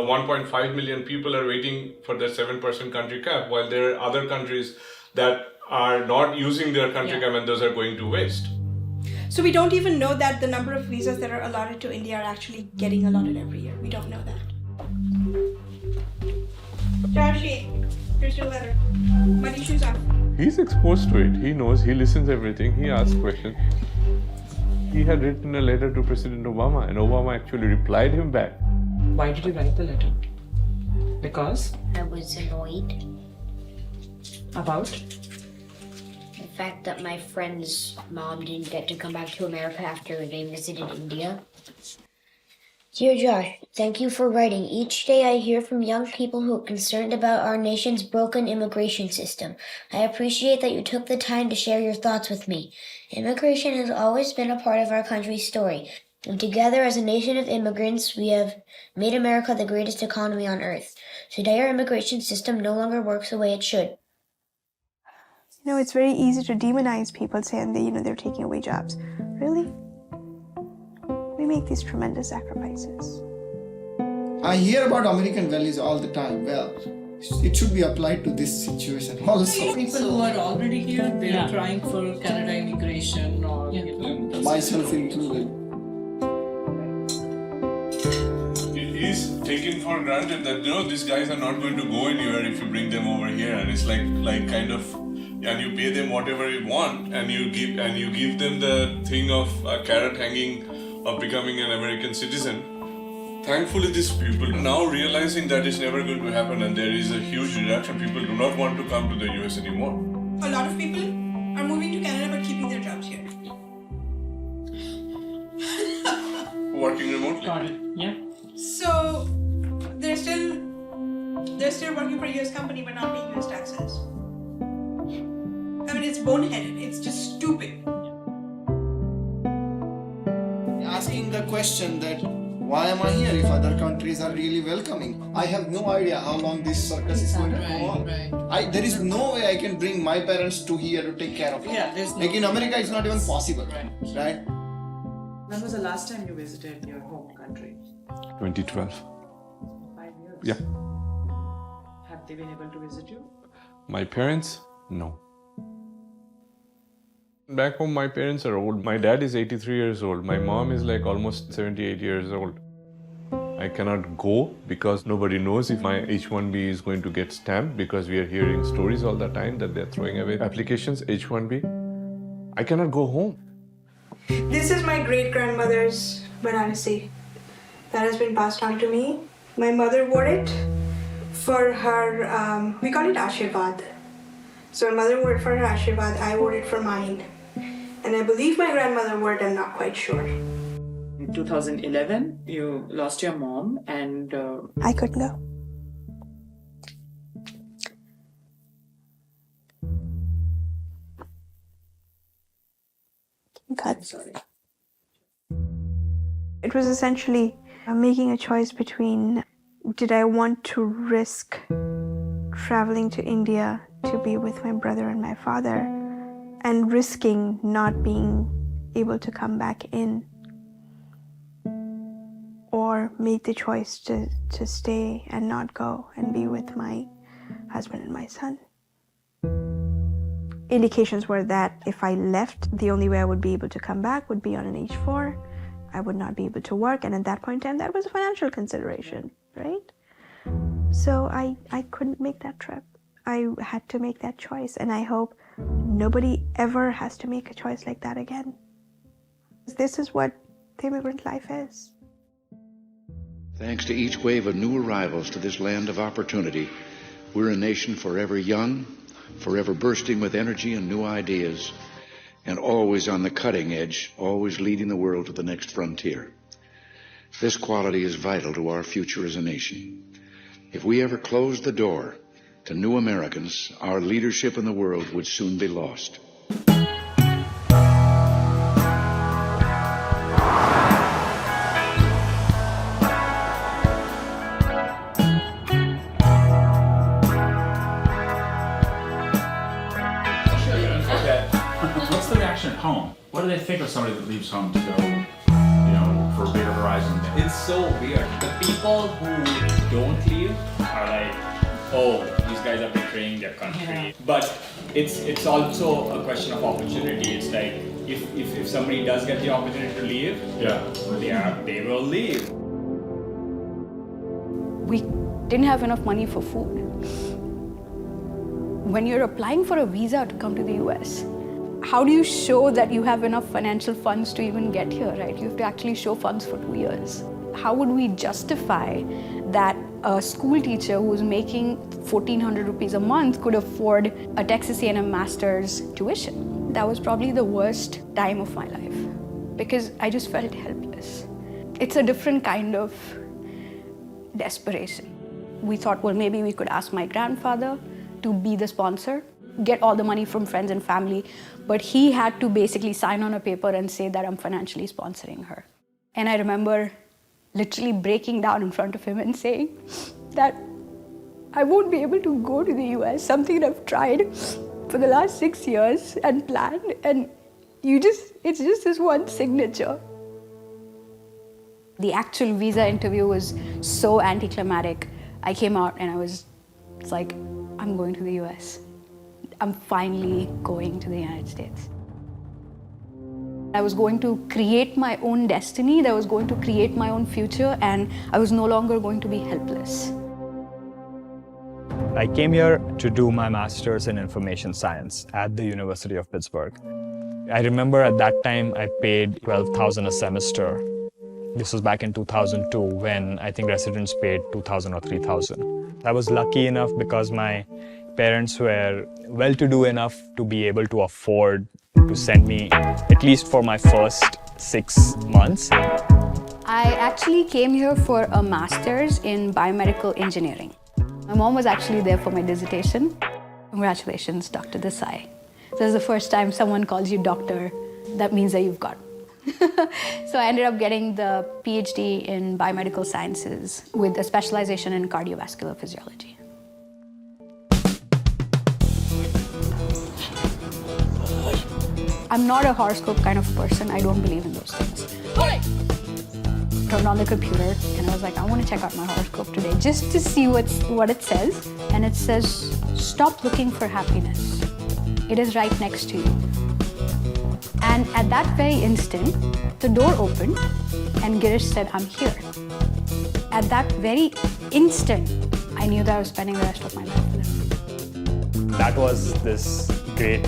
1.5 million people are waiting for the 7% country cap, while there are other countries that are not using their country cap and those are going to waste. So we don't even know that the number of visas that are allotted to India are actually getting allotted every year. We don't know that. Joshi, here's your letter. Muddy shoes off. He's exposed to it. He knows, he listens everything, he asks questions. He had written a letter to President Obama and Obama actually replied him back. Why did you write the letter? Because? I was annoyed. About? The fact that my friend's mom didn't get to come back to America after they visited India. Dear Josh, thank you for writing. Each day I hear from young people who are concerned about our nation's broken immigration system. I appreciate that you took the time to share your thoughts with me. Immigration has always been a part of our country's story. And together as a nation of immigrants, we have made America the greatest economy on earth. Today our immigration system no longer works the way it should. You know, it's very easy to demonize people saying that, they're taking away jobs. Really? We make these tremendous sacrifices. I hear about American values all the time. Well, it should be applied to this situation also. People who are already here, they're trying for Canada immigration or myself included. It is taken for granted that these guys are not going to go anywhere if you bring them over here, and it's like kind of, and you pay them whatever you want, and you give them the thing of a carrot hanging of becoming an American citizen. Thankfully, these people now realizing that it's never going to happen, and there is a huge reduction. People do not want to come to the US anymore. A lot of people are moving to Canada but keeping their jobs here. Working remotely. Got it. Yeah. So they're still working for a US company but not paying US taxes. I mean, it's boneheaded. It's just stupid. Asking the question that why am I here if other countries are really welcoming? I have no idea how long this circus is going to go on. There is no way I can bring my parents to here to take care of them. Yeah, there's like in America, it's not even possible, right? When was the last time you visited your home country? 2012. 5 years. Yeah. Have they been able to visit you? My parents? No. Back home, my parents are old. My dad is 83 years old. My mom is like almost 78 years old. I cannot go because nobody knows if my H-1B is going to get stamped, because we are hearing stories all the time that they're throwing away applications, H-1B. I cannot go home. This is my great-grandmother's bananasi that has been passed on to me. My mother wore it for her, we call it Ashirvad. So my mother wore it for her Ashirvad, I wore it for mine. And I believe my grandmother wore it, I'm not quite sure. In 2011, you lost your mom and... I couldn't go. Cut. Sorry. It was essentially making a choice between, did I want to risk traveling to India to be with my brother and my father, and risking not being able to come back in, or make the choice to stay and not go and be with my husband and my son. Indications were that if I left, the only way I would be able to come back would be on an H-4. I would not be able to work, and at that point in time, that was a financial consideration, right? So I couldn't make that trip. I had to make that choice, and I hope nobody ever has to make a choice like that again. This is what the immigrant life is. Thanks to each wave of new arrivals to this land of opportunity, we're a nation forever young, forever bursting with energy and new ideas, and always on the cutting edge, always leading the world to the next frontier. This quality is vital to our future as a nation. If we ever closed the door to new Americans, our leadership in the world would soon be lost. What's the reaction at home? What do they think of somebody that leaves home to go, for a bigger horizon? It's so weird. The people who don't leave are like, oh, these guys are betraying their country. Yeah. But it's also a question of opportunity. It's like if somebody does get the opportunity to leave, they will leave. We didn't have enough money for food. When you're applying for a visa to come to the US, how do you show that you have enough financial funds to even get here, right? You have to actually show funds for 2 years. How would we justify that a school teacher who's making 1,400 rupees a month could afford a Texas A&M master's tuition? That was probably the worst time of my life because I just felt helpless. It's a different kind of desperation. We thought, well, maybe we could ask my grandfather to be the sponsor, get all the money from friends and family, but he had to basically sign on a paper and say that I'm financially sponsoring her. And I remember literally breaking down in front of him and saying that I won't be able to go to the US, something that I've tried for the last 6 years and planned, and it's just this one signature. The actual visa interview was so anticlimactic. I came out and it's like, I'm going to the US. I'm finally going to the United States. I was going to create my own destiny, that I was going to create my own future, and I was no longer going to be helpless. I came here to do my master's in information science at the University of Pittsburgh. I remember at that time I paid $12,000 a semester. This was back in 2002 when I think residents paid $2,000 or $3,000. I was lucky enough because my parents were well-to-do enough to be able to afford to send me, at least for my first 6 months. I actually came here for a master's in biomedical engineering. My mom was actually there for my dissertation. Congratulations, Dr. Desai. This is the first time someone calls you doctor. That means that you've got. So I ended up getting the PhD in biomedical sciences with a specialization in cardiovascular physiology. I'm not a horoscope kind of person. I don't believe in those things. Turned on the computer and I was like, I want to check out my horoscope today just to see what it says. And it says, stop looking for happiness. It is right next to you. And at that very instant, the door opened and Girish said, I'm here. At that very instant, I knew that I was spending the rest of my life with him. That was this great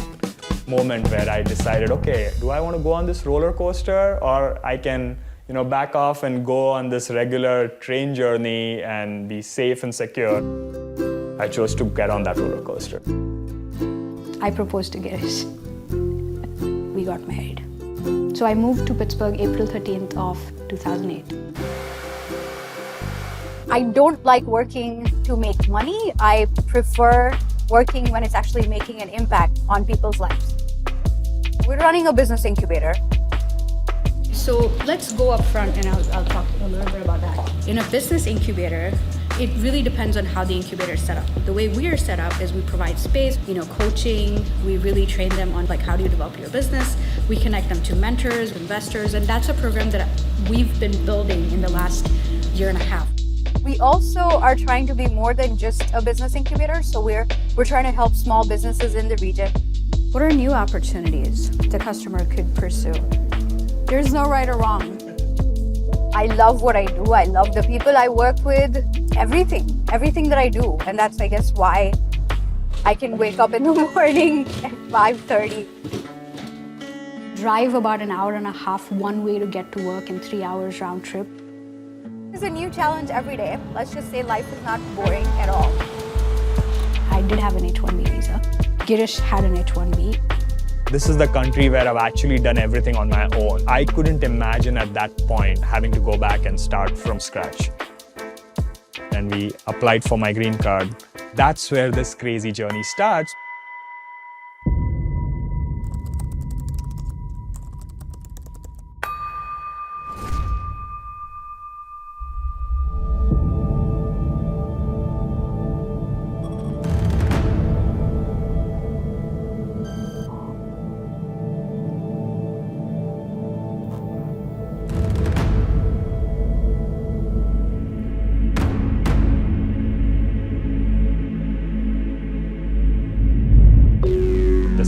moment where I decided, okay, do I want to go on this roller coaster, or I can, back off and go on this regular train journey and be safe and secure. I chose to get on that roller coaster. I proposed to Girish. We got married. So I moved to Pittsburgh April 13th of 2008. I don't like working to make money. I prefer working when it's actually making an impact on people's lives. We're running a business incubator. So let's go up front and I'll talk a little bit about that. In a business incubator, it really depends on how the incubator is set up. The way we are set up is we provide space, coaching. We really train them on how do you develop your business. We connect them to mentors, investors, and that's a program that we've been building in the last year and a half. We also are trying to be more than just a business incubator, so we're trying to help small businesses in the region. What are new opportunities the customer could pursue? There's no right or wrong. I love what I do. I love the people I work with, everything that I do. And that's, I guess, why I can wake up in the morning at 5:30. Drive about an hour and a half one way to get to work in 3 hours round trip. There's a new challenge every day. Let's just say life is not boring at all. I did have an H-1B visa. Girish had an H-1B. This is the country where I've actually done everything on my own. I couldn't imagine at that point having to go back and start from scratch. And we applied for my green card. That's where this crazy journey starts.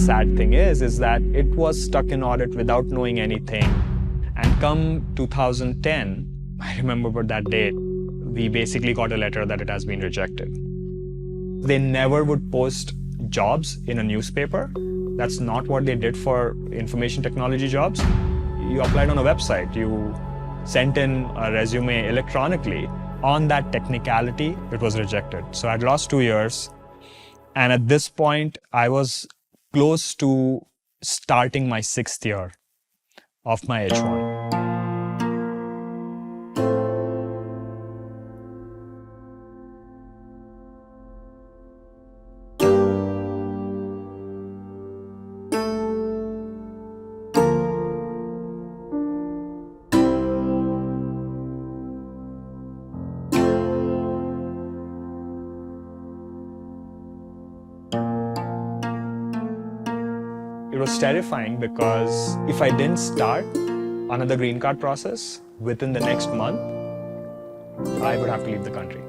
Sad thing is that it was stuck in audit without knowing anything. And come 2010, I remember that date, we basically got a letter that it has been rejected. They never would post jobs in a newspaper. That's not what they did for information technology jobs. You applied on a website, you sent in a resume electronically. On that technicality, it was rejected. So I'd lost 2 years. And at this point, I was close to starting my 6th year of my H1. It was terrifying because if I didn't start another green card process within the next month, I would have to leave the country.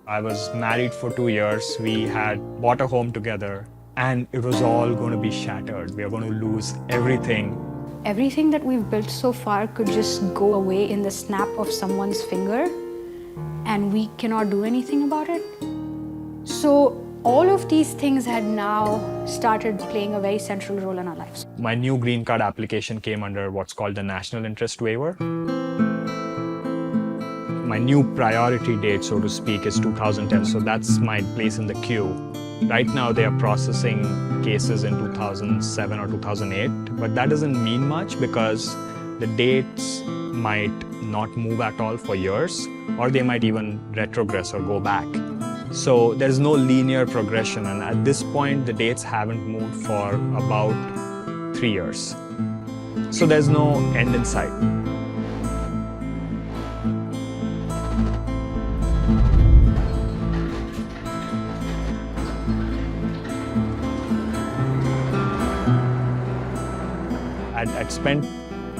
I was married for 2 years. We had bought a home together and it was all going to be shattered. We are going to lose everything. everything that we've built so far could just go away in the snap of someone's finger and we cannot do anything about it. So all of these things had now started playing a very central role in our lives. My new green card application came under what's called the National Interest Waiver. My new priority date, so to speak, is 2010, so that's my place in the queue. Right now, they are processing cases in 2007 or 2008, but that doesn't mean much because the dates might not move at all for years, or they might even retrogress or go back. So there's no linear progression, and at this point, the dates haven't moved for about 3 years. So there's no end in sight. I'd spent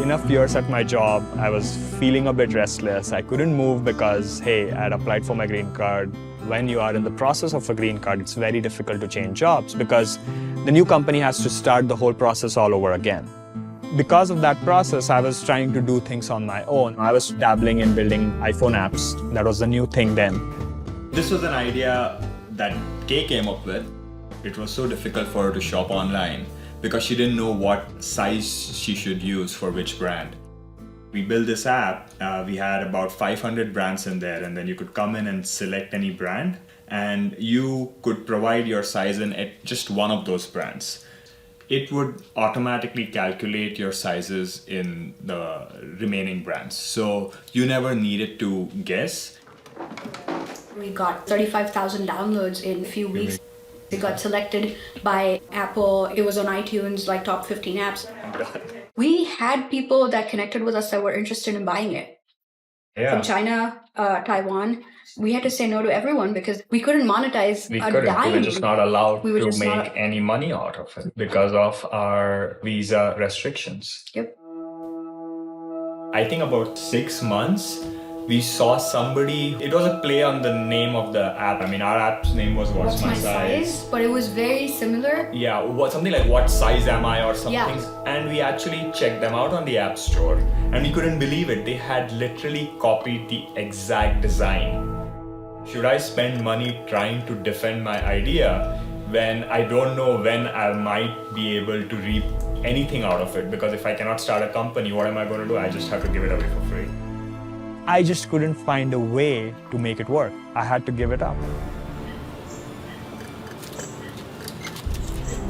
enough years at my job. I was feeling a bit restless. I couldn't move because, hey, I'd applied for my green card. When you are in the process of a green card, it's very difficult to change jobs because the new company has to start the whole process all over again. Because of that process, I was trying to do things on my own. I was dabbling in building iPhone apps. That was the new thing then. This was an idea that Kay came up with. It was so difficult for her to shop online because she didn't know what size she should use for which brand. We built this app, we had about 500 brands in there, and then you could come in and select any brand and you could provide your size in at just one of those brands. It would automatically calculate your sizes in the remaining brands. So you never needed to guess. We got 35,000 downloads in a few weeks. It got selected by Apple. It was on iTunes, like top 15 apps. We had people that connected with us that were interested in buying it. Yeah. From China, Taiwan. We had to say no to everyone because we couldn't monetize We a couldn't. dime. We were just not allowed We were to just make not- any money out of it because of our visa restrictions. Yep. I think about 6 months, we saw somebody, it was a play on the name of the app. I mean, our app's name was What's My Size? But it was very similar. Yeah, something like What Size Am I or something. Yeah. And we actually checked them out on the App Store and we couldn't believe it. They had literally copied the exact design. Should I spend money trying to defend my idea when I don't know when I might be able to reap anything out of it? Because if I cannot start a company, what am I going to do? I just have to give it away for free. I just couldn't find a way to make it work. I had to give it up.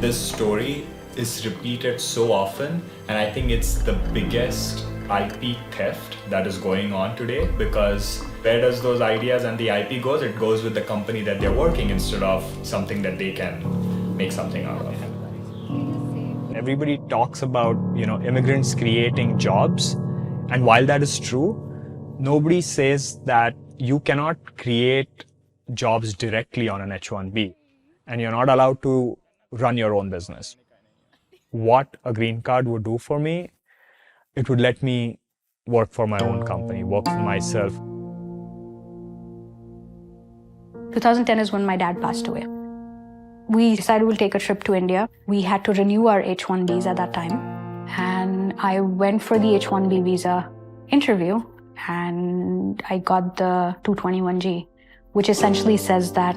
This story is repeated so often, and I think it's the biggest IP theft that is going on today, because where does those ideas and the IP goes? It goes with the company that they're working instead of something that they can make something out of. Everybody talks about, immigrants creating jobs, and while that is true, nobody says that you cannot create jobs directly on an H-1B, and you're not allowed to run your own business. What a green card would do for me, it would let me work for my own company, work for myself. 2010 is when my dad passed away. We decided we'll take a trip to India. We had to renew our H-1Bs at that time. And I went for the H-1B visa interview and I got the 221G, which essentially says that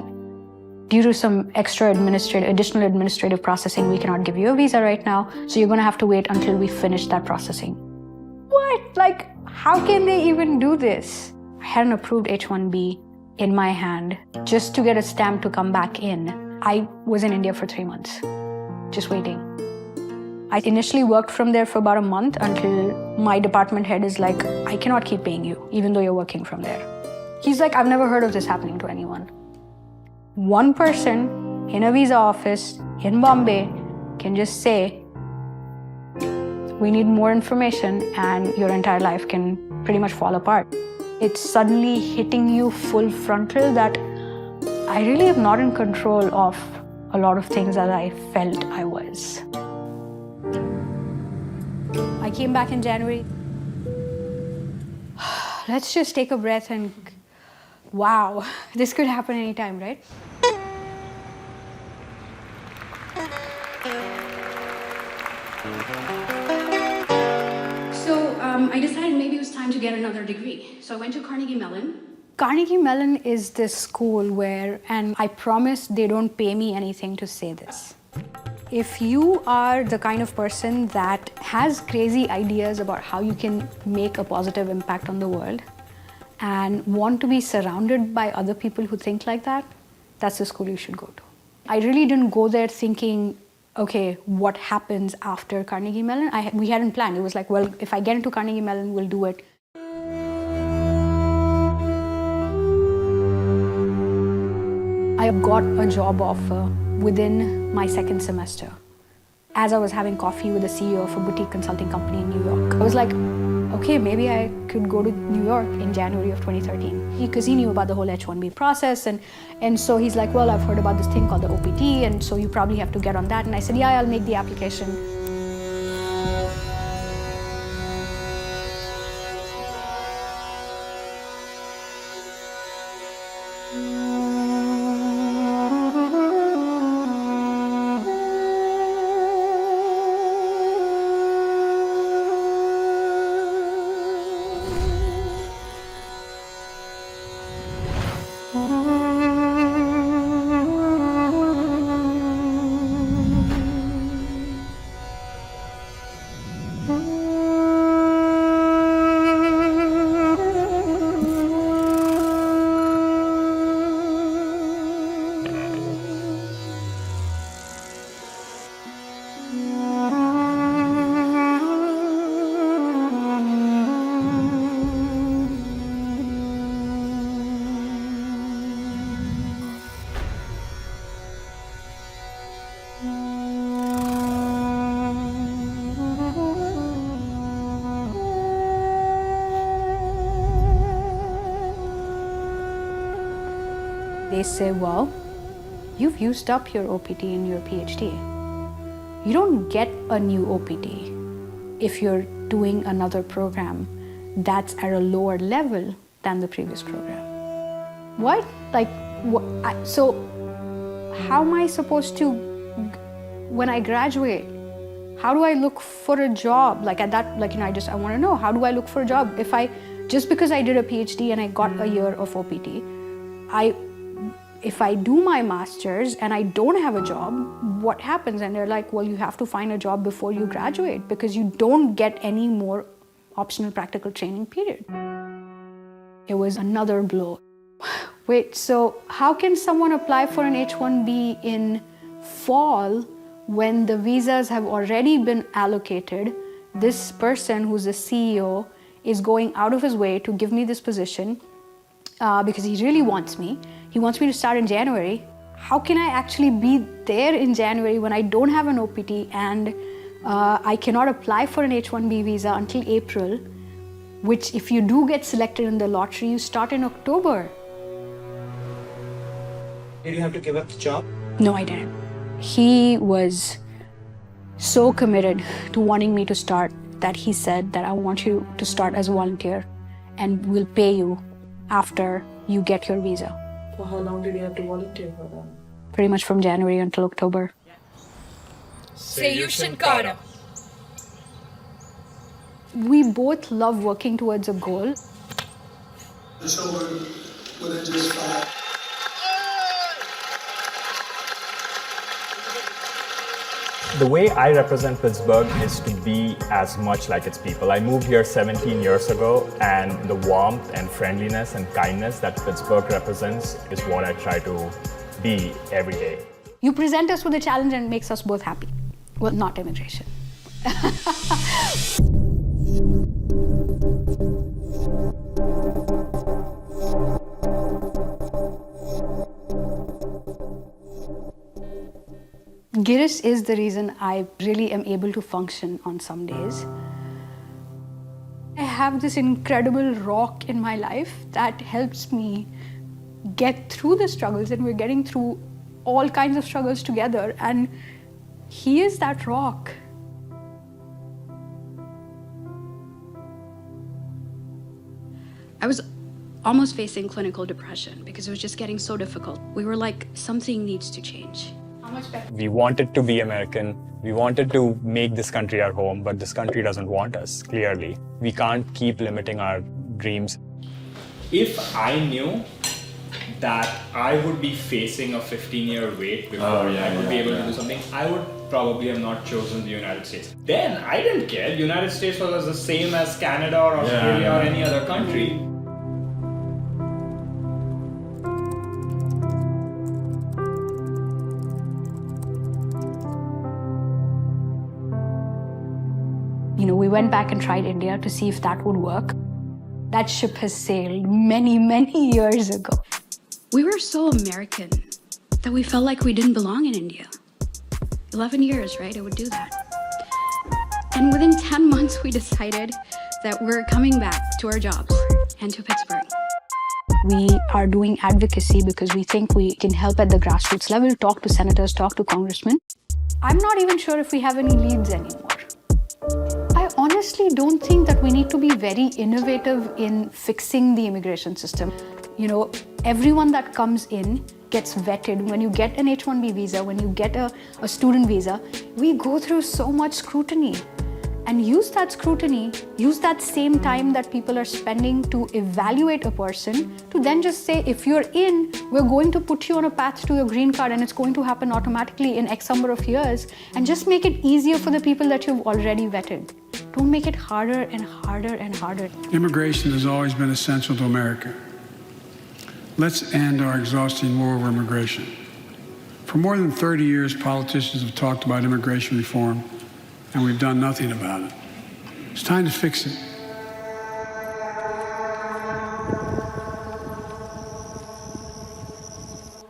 due to some additional administrative processing, we cannot give you a visa right now. So you're going to have to wait until we finish that processing. What? Like, how can they even do this? I had an approved H-1B in my hand just to get a stamp to come back in. I was in India for 3 months, just waiting. I initially worked from there for about a month until my department head is like, I cannot keep paying you, even though you're working from there. He's like, I've never heard of this happening to anyone. One person in a visa office in Bombay can just say, we need more information, and your entire life can pretty much fall apart. It's suddenly hitting you full frontal that I really am not in control of a lot of things that I felt I was. I came back in January. Let's just take a breath and, wow, this could happen anytime, right? I decided maybe it was time to get another degree. So I went to Carnegie Mellon. Carnegie Mellon is this school where, and I promise they don't pay me anything to say this. If you are the kind of person that has crazy ideas about how you can make a positive impact on the world and want to be surrounded by other people who think like that, that's the school you should go to. I really didn't go there thinking, okay, what happens after Carnegie Mellon? We hadn't planned. It was like, well, if I get into Carnegie Mellon, we'll do it. I got a job offer within my second semester as I was having coffee with the CEO of a boutique consulting company in New York. I was like, okay, maybe I could go to New York in January of 2013. Because he knew about the whole H-1B process. And so he's like, well, I've heard about this thing called the OPT, and so you probably have to get on that. And I said, yeah, I'll make the application. They say, well, you've used up your OPT in your PhD. You don't get a new OPT if you're doing another program that's at a lower level than the previous program. What? Like, so how am I supposed to, when I graduate, how do I look for a job? Like at that, like, I want to know, how do I look for a job? Just because I did a PhD and I got a year of OPT, if I do my master's and I don't have a job, what happens? And they're like, well, you have to find a job before you graduate because you don't get any more optional practical training period. It was another blow. Wait, so how can someone apply for an H-1B in fall when the visas have already been allocated? This person who's the CEO is going out of his way to give me this position because he really wants me. He wants me to start in January. How can I actually be there in January when I don't have an OPT and I cannot apply for an H-1B visa until April, which if you do get selected in the lottery, you start in October. Did you have to give up the job? No, I didn't. He was so committed to wanting me to start that he said that I want you to start as a volunteer and we'll pay you after you get your visa. For how long did you have to volunteer for them? Pretty much from January until October. Shankara. We both love working towards a goal. It's over within just 5. The way I represent Pittsburgh is to be as much like its people. I moved here 17 years ago, and the warmth and friendliness and kindness that Pittsburgh represents is what I try to be every day. You present us with a challenge and it makes us both happy. Well, not immigration. Girish is the reason I really am able to function on some days. I have this incredible rock in my life that helps me get through the struggles, and we're getting through all kinds of struggles together, and he is that rock. I was almost facing clinical depression because it was just getting so difficult. We were like, something needs to change. We wanted to be American. We wanted to make this country our home, but this country doesn't want us, clearly. We can't keep limiting our dreams. If I knew that I would be facing a 15-year wait before I would be able to do something, I would probably have not chosen the United States. Then I didn't care. United States was the same as Canada or Australia or any other country. We went back and tried India to see if that would work. That ship has sailed many, many years ago. We were so American that we felt like we didn't belong in India. 11 years, right? It would do that. And within 10 months, we decided that we're coming back to our jobs and to Pittsburgh. We are doing advocacy because we think we can help at the grassroots level, talk to senators, talk to congressmen. I'm not even sure if we have any leads anymore. I honestly don't think that we need to be very innovative in fixing the immigration system. Everyone that comes in gets vetted. When you get an H-1B visa, when you get a student visa, we go through so much scrutiny. And use that scrutiny, use that same time that people are spending to evaluate a person to then just say, if you're in, we're going to put you on a path to your green card and it's going to happen automatically in X number of years, and just make it easier for the people that you've already vetted. Don't make it harder and harder and harder. Immigration has always been essential to America. Let's end our exhausting war over immigration. For more than 30 years, politicians have talked about immigration reform, and we've done nothing about it. It's time to fix it.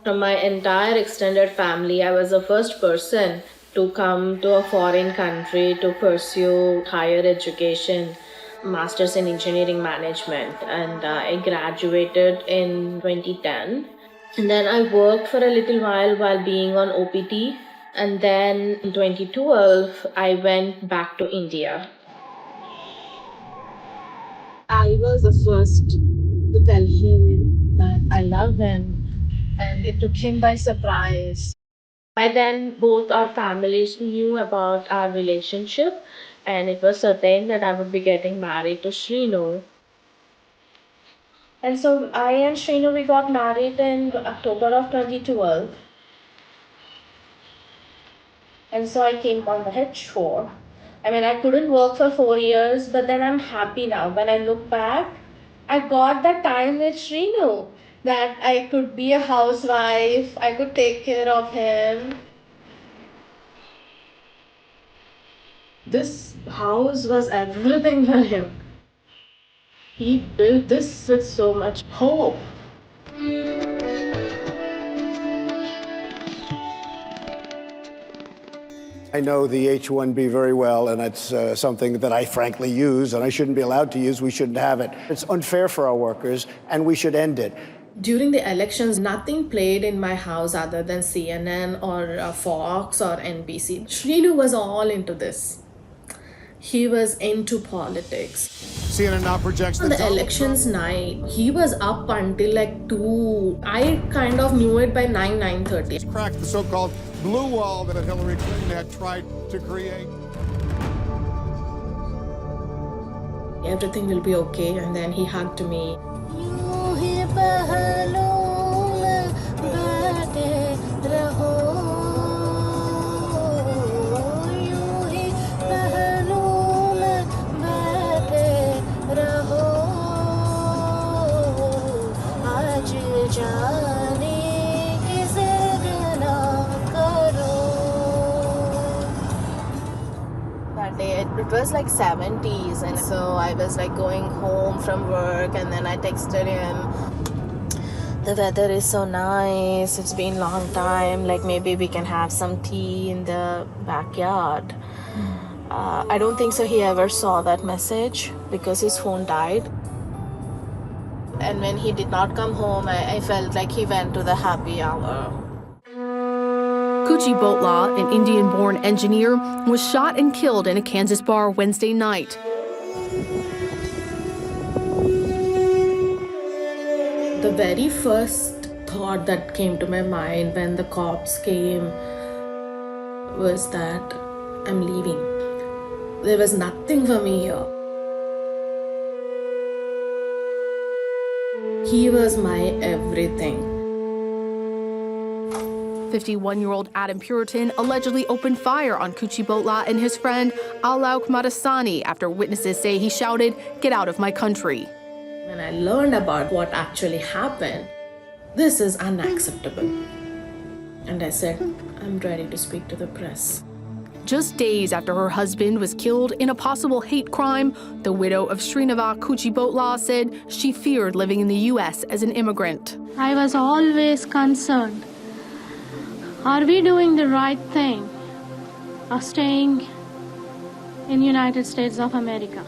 From my entire extended family, I was the first person to come to a foreign country to pursue higher education, master's in engineering management, and I graduated in 2010. And then I worked for a little while being on OPT. And then in 2012, I went back to India. I was the first to tell him that I love him, and it took him by surprise. By then, both our families knew about our relationship, and it was certain that I would be getting married to Srinu. And so I and Srinu, we got married in October of 2012. And so I came on the H4. I couldn't work for 4 years, but then I'm happy now. When I look back, I got that time with Srinu, that I could be a housewife, I could take care of him. This house was everything for him. He built this with so much hope. I know the H-1B very well, and it's something that I frankly use, and I shouldn't be allowed to use. We shouldn't have it. It's unfair for our workers, and we should end it. During the elections, nothing played in my house other than CNN or Fox or NBC. Srinu was all into this. He was into politics. CNN now projects on the elections night, he was up until like 2. I kind of knew it by 9:30. It's cracked the so-called blue wall that Hillary Clinton had tried to create. Everything will be okay, and then he hugged me. That day it was like 70s, and so I was like going home from work, and then I texted him, the weather is so nice, it's been a long time, like maybe we can have some tea in the backyard. I don't think so he ever saw that message because his phone died. And when he did not come home, I felt like he went to the happy hour. Kuchi Botla, an Indian-born engineer, was shot and killed in a Kansas bar Wednesday night. The very first thought that came to my mind when the cops came was that I'm leaving. There was nothing for me here. He was my everything. 51-year-old Adam Puritan allegedly opened fire on Kuchibhotla and his friend Alauk Madasani after witnesses say he shouted, "Get out of my country." When I learned about what actually happened, this is unacceptable. And I said, I'm ready to speak to the press. Just days after her husband was killed in a possible hate crime, the widow of Srinivas Kuchibhotla said she feared living in the U.S. as an immigrant. I was always concerned. Are we doing the right thing of staying in United States of America?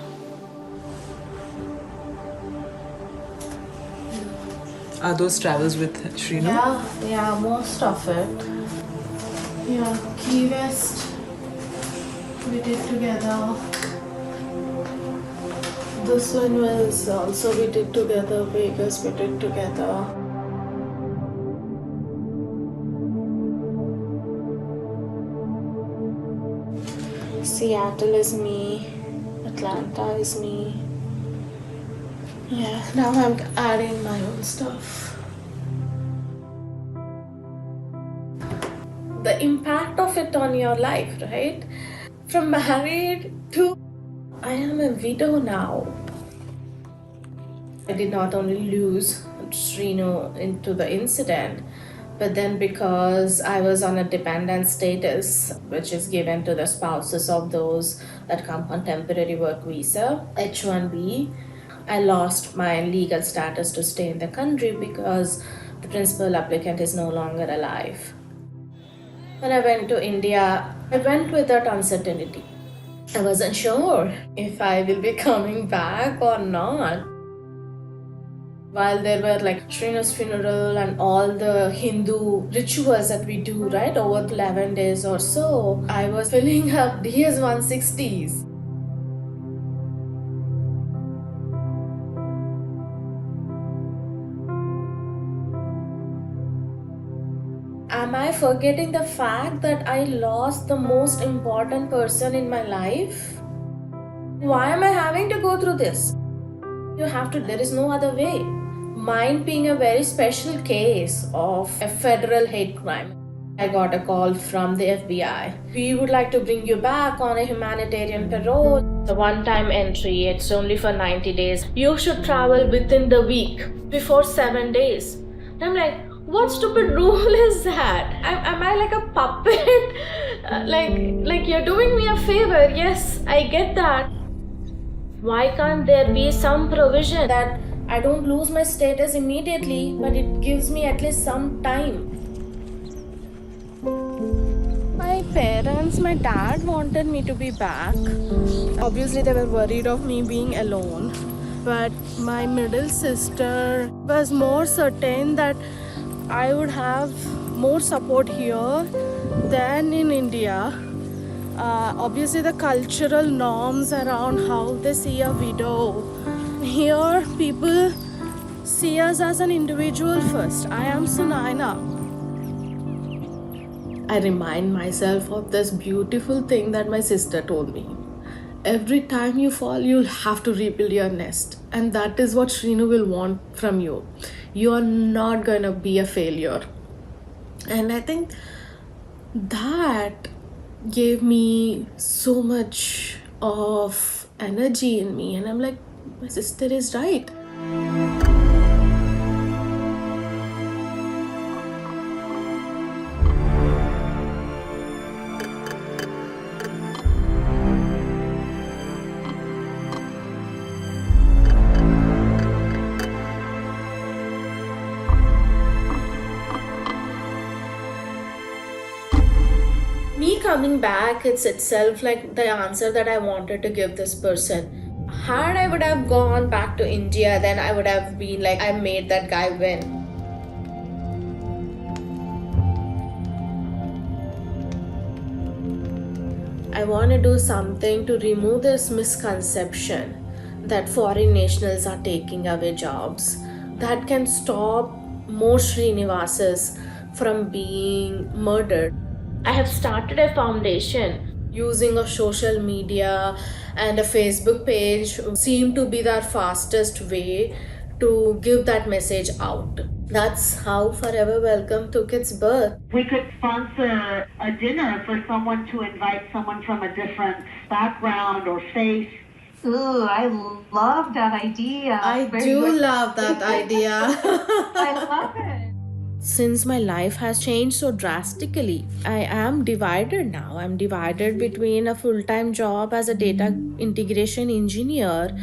Are those travels with Srinu? Yeah, most of it. Yeah, Key West, we did together. This one was also we did together. Vegas, we did together. Seattle is me. Atlanta is me. Yeah, now I'm adding my own stuff. The impact of it on your life, right? From married to I am a widow now. I did not only lose Srinu into the incident, but then because I was on a dependent status, which is given to the spouses of those that come on temporary work visa, H-1B, I lost my legal status to stay in the country because the principal applicant is no longer alive. When I went to India, I went with that uncertainty. I wasn't sure if I will be coming back or not. While there were like Srinu's funeral and all the Hindu rituals that we do, right, over 11 days or so, I was filling up DS-160s. Am I forgetting the fact that I lost the most important person in my life? Why am I having to go through this? You have to, there is no other way. Mine being a very special case of a federal hate crime. I got a call from the FBI. We would like to bring you back on a humanitarian parole. The one-time entry, it's only for 90 days. You should travel within the week, before 7 days. And I'm like, what stupid rule is that? Am I like a puppet? like you're doing me a favor. Yes, I get that. Why can't there be some provision that I don't lose my status immediately, but it gives me at least some time? My parents, my dad wanted me to be back. Obviously, they were worried of me being alone. But my middle sister was more certain that I would have more support here than in India. Obviously, the cultural norms around how they see a widow. Here, people see us as an individual first. I am Sunaina. I remind myself of this beautiful thing that my sister told me. Every time you fall, you'll have to rebuild your nest. And that is what Srinu will want from you. You are not going to be a failure. And I think that gave me so much of energy in me. And I'm like, my sister is right. Me coming back, it's itself like the answer that I wanted to give this person. Had I would have gone back to India, then I would have been like, I made that guy win. I want to do something to remove this misconception that foreign nationals are taking away jobs. That can stop more Srinivases from being murdered. I have started a foundation. Using of social media and a Facebook page seem to be the fastest way to give that message out. That's how Forever Welcome took its birth. We could sponsor a dinner for someone to invite someone from a different background or faith. Ooh, I love that idea. I do love that idea. I love it. Since my life has changed so drastically, I am divided now. I'm divided between a full-time job as a data integration engineer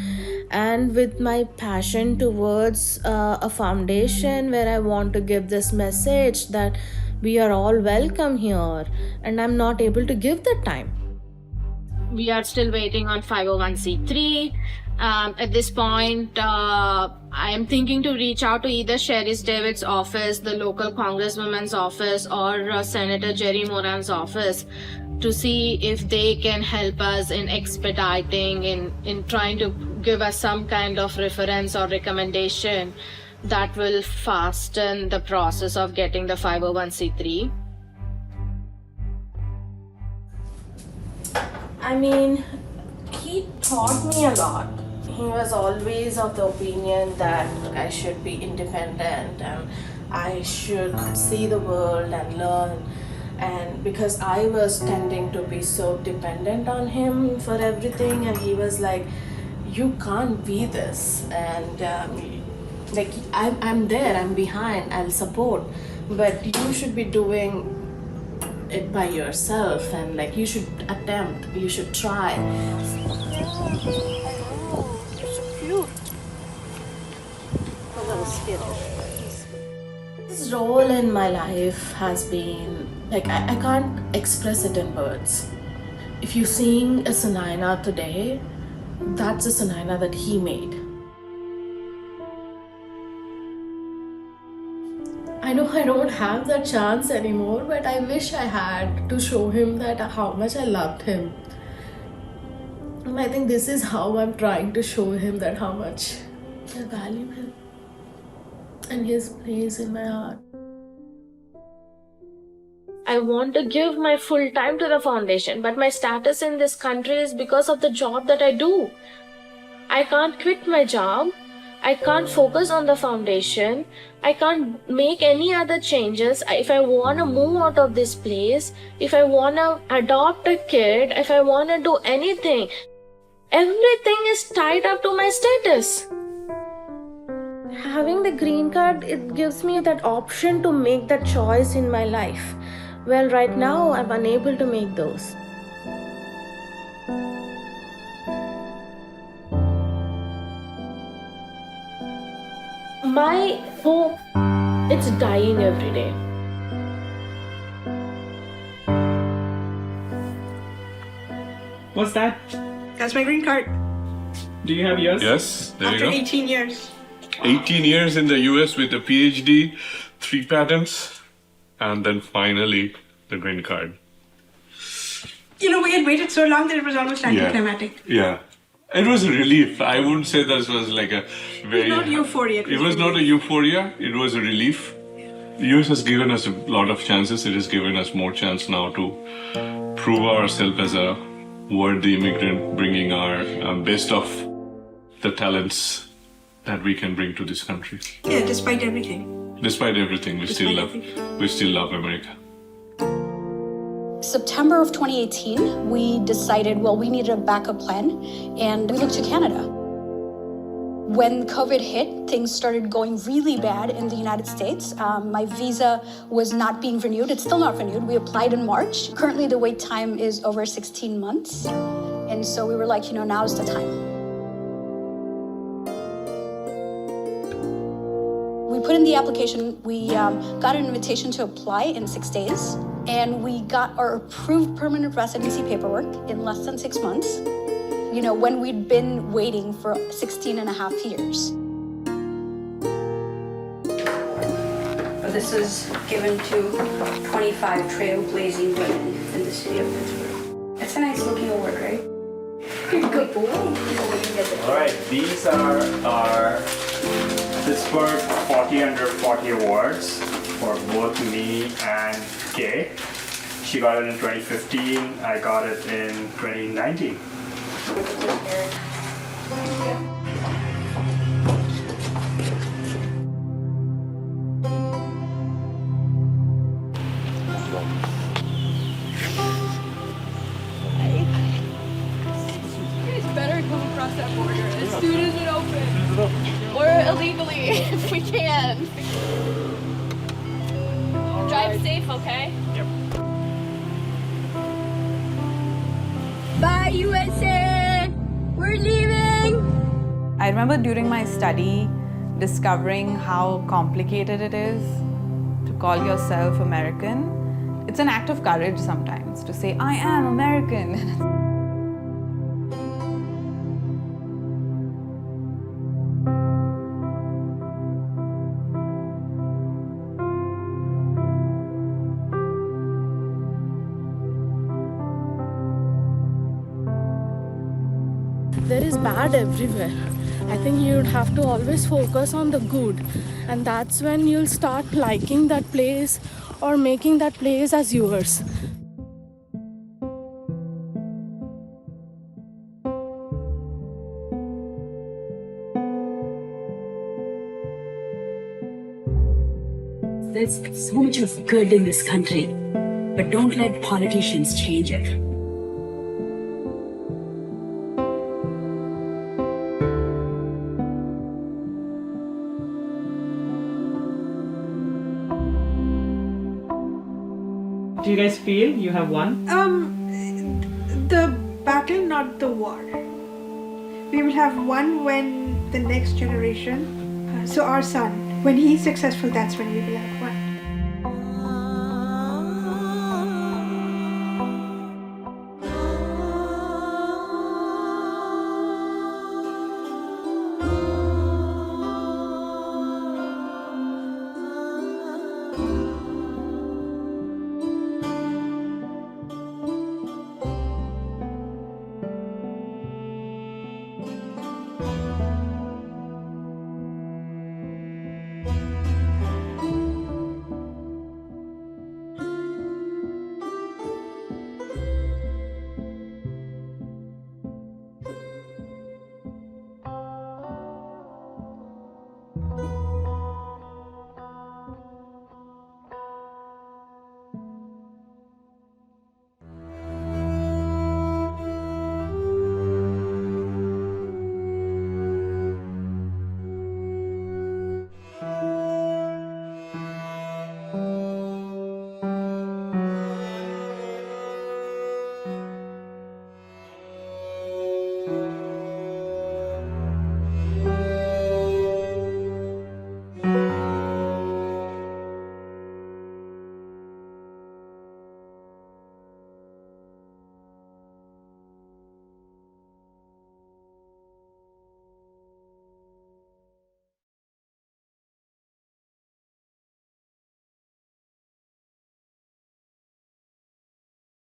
and with my passion towards a foundation where I want to give this message that we are all welcome here, and I'm not able to give that time. We are still waiting on 501c3. At this point, I am thinking to reach out to either Sheriff David's office, the local congresswoman's office, or Senator Jerry Moran's office to see if they can help us in expediting, in trying to give us some kind of reference or recommendation that will fasten the process of getting the 501c3. I mean, he taught me a lot. He was always of the opinion that I should be independent and I should see the world and learn. And because I was tending to be so dependent on him for everything, and he was like, you can't be this. And like, I'm there, I'm behind, I'll support. But you should be doing it by yourself, and like, you should attempt, you should try. His role in my life has been, like, I can't express it in words. If you sing a Sunaina today, that's a Sunaina that he made. I know I don't have that chance anymore, but I wish I had to show him that how much I loved him. And I think this is how I'm trying to show him that how much I value him and his place in my heart. I want to give my full time to the foundation, but my status in this country is because of the job that I do. I can't quit my job. I can't focus on the foundation. I can't make any other changes. If I want to move out of this place, if I want to adopt a kid, if I want to do anything, everything is tied up to my status. Having the green card, it gives me that option to make that choice in my life. Well, right now, I'm unable to make those. My hope, it's dying every day. What's that? That's my green card. Do you have yours? Yes, there After you go. 18 years. 18 years in the US with a PhD, 3 patents, and then finally the green card. You know, we had waited so long that it was almost anticlimactic. Yeah. It was a relief. I wouldn't say this was like a very... It was not euphoria. It was not a euphoria. It was a relief. The US has given us a lot of chances. It has given us more chance now to prove ourselves as a worthy immigrant, bringing our best of the talents that we can bring to this country. Yeah, despite everything. Despite everything, we still love America. September of 2018, we decided, well, we needed a backup plan, and we looked to Canada. When COVID hit, things started going really bad in the United States. My visa was not being renewed. It's still not renewed. We applied in March. Currently, the wait time is over 16 months. And so we were like, now's the time. We put in the application. We got an invitation to apply in 6 days. And we got our approved permanent residency paperwork in less than 6 months, when we'd been waiting for 16 and a half years. This is given to 25 trailblazing women in the city of Pittsburgh. It's a nice looking award, right? Good boy. All right, these are our Pittsburgh 40 under 40 awards for both me and Kay. She got it in 2015. I got it in 2019. You guys better come across that border as soon as it opens. Or illegally, if we can. Drive safe, okay? Yep. Bye, USA! We're leaving! I remember during my study discovering how complicated it is to call yourself American. It's an act of courage sometimes to say, I am American. There is bad everywhere. I think you'd have to always focus on the good, and that's when you'll start liking that place or making that place as yours. There's so much of good in this country, but don't let politicians change it. Do you guys feel you have won? The battle, not the war. We will have won when the next generation, so our son, when he's successful, that's when we will have won.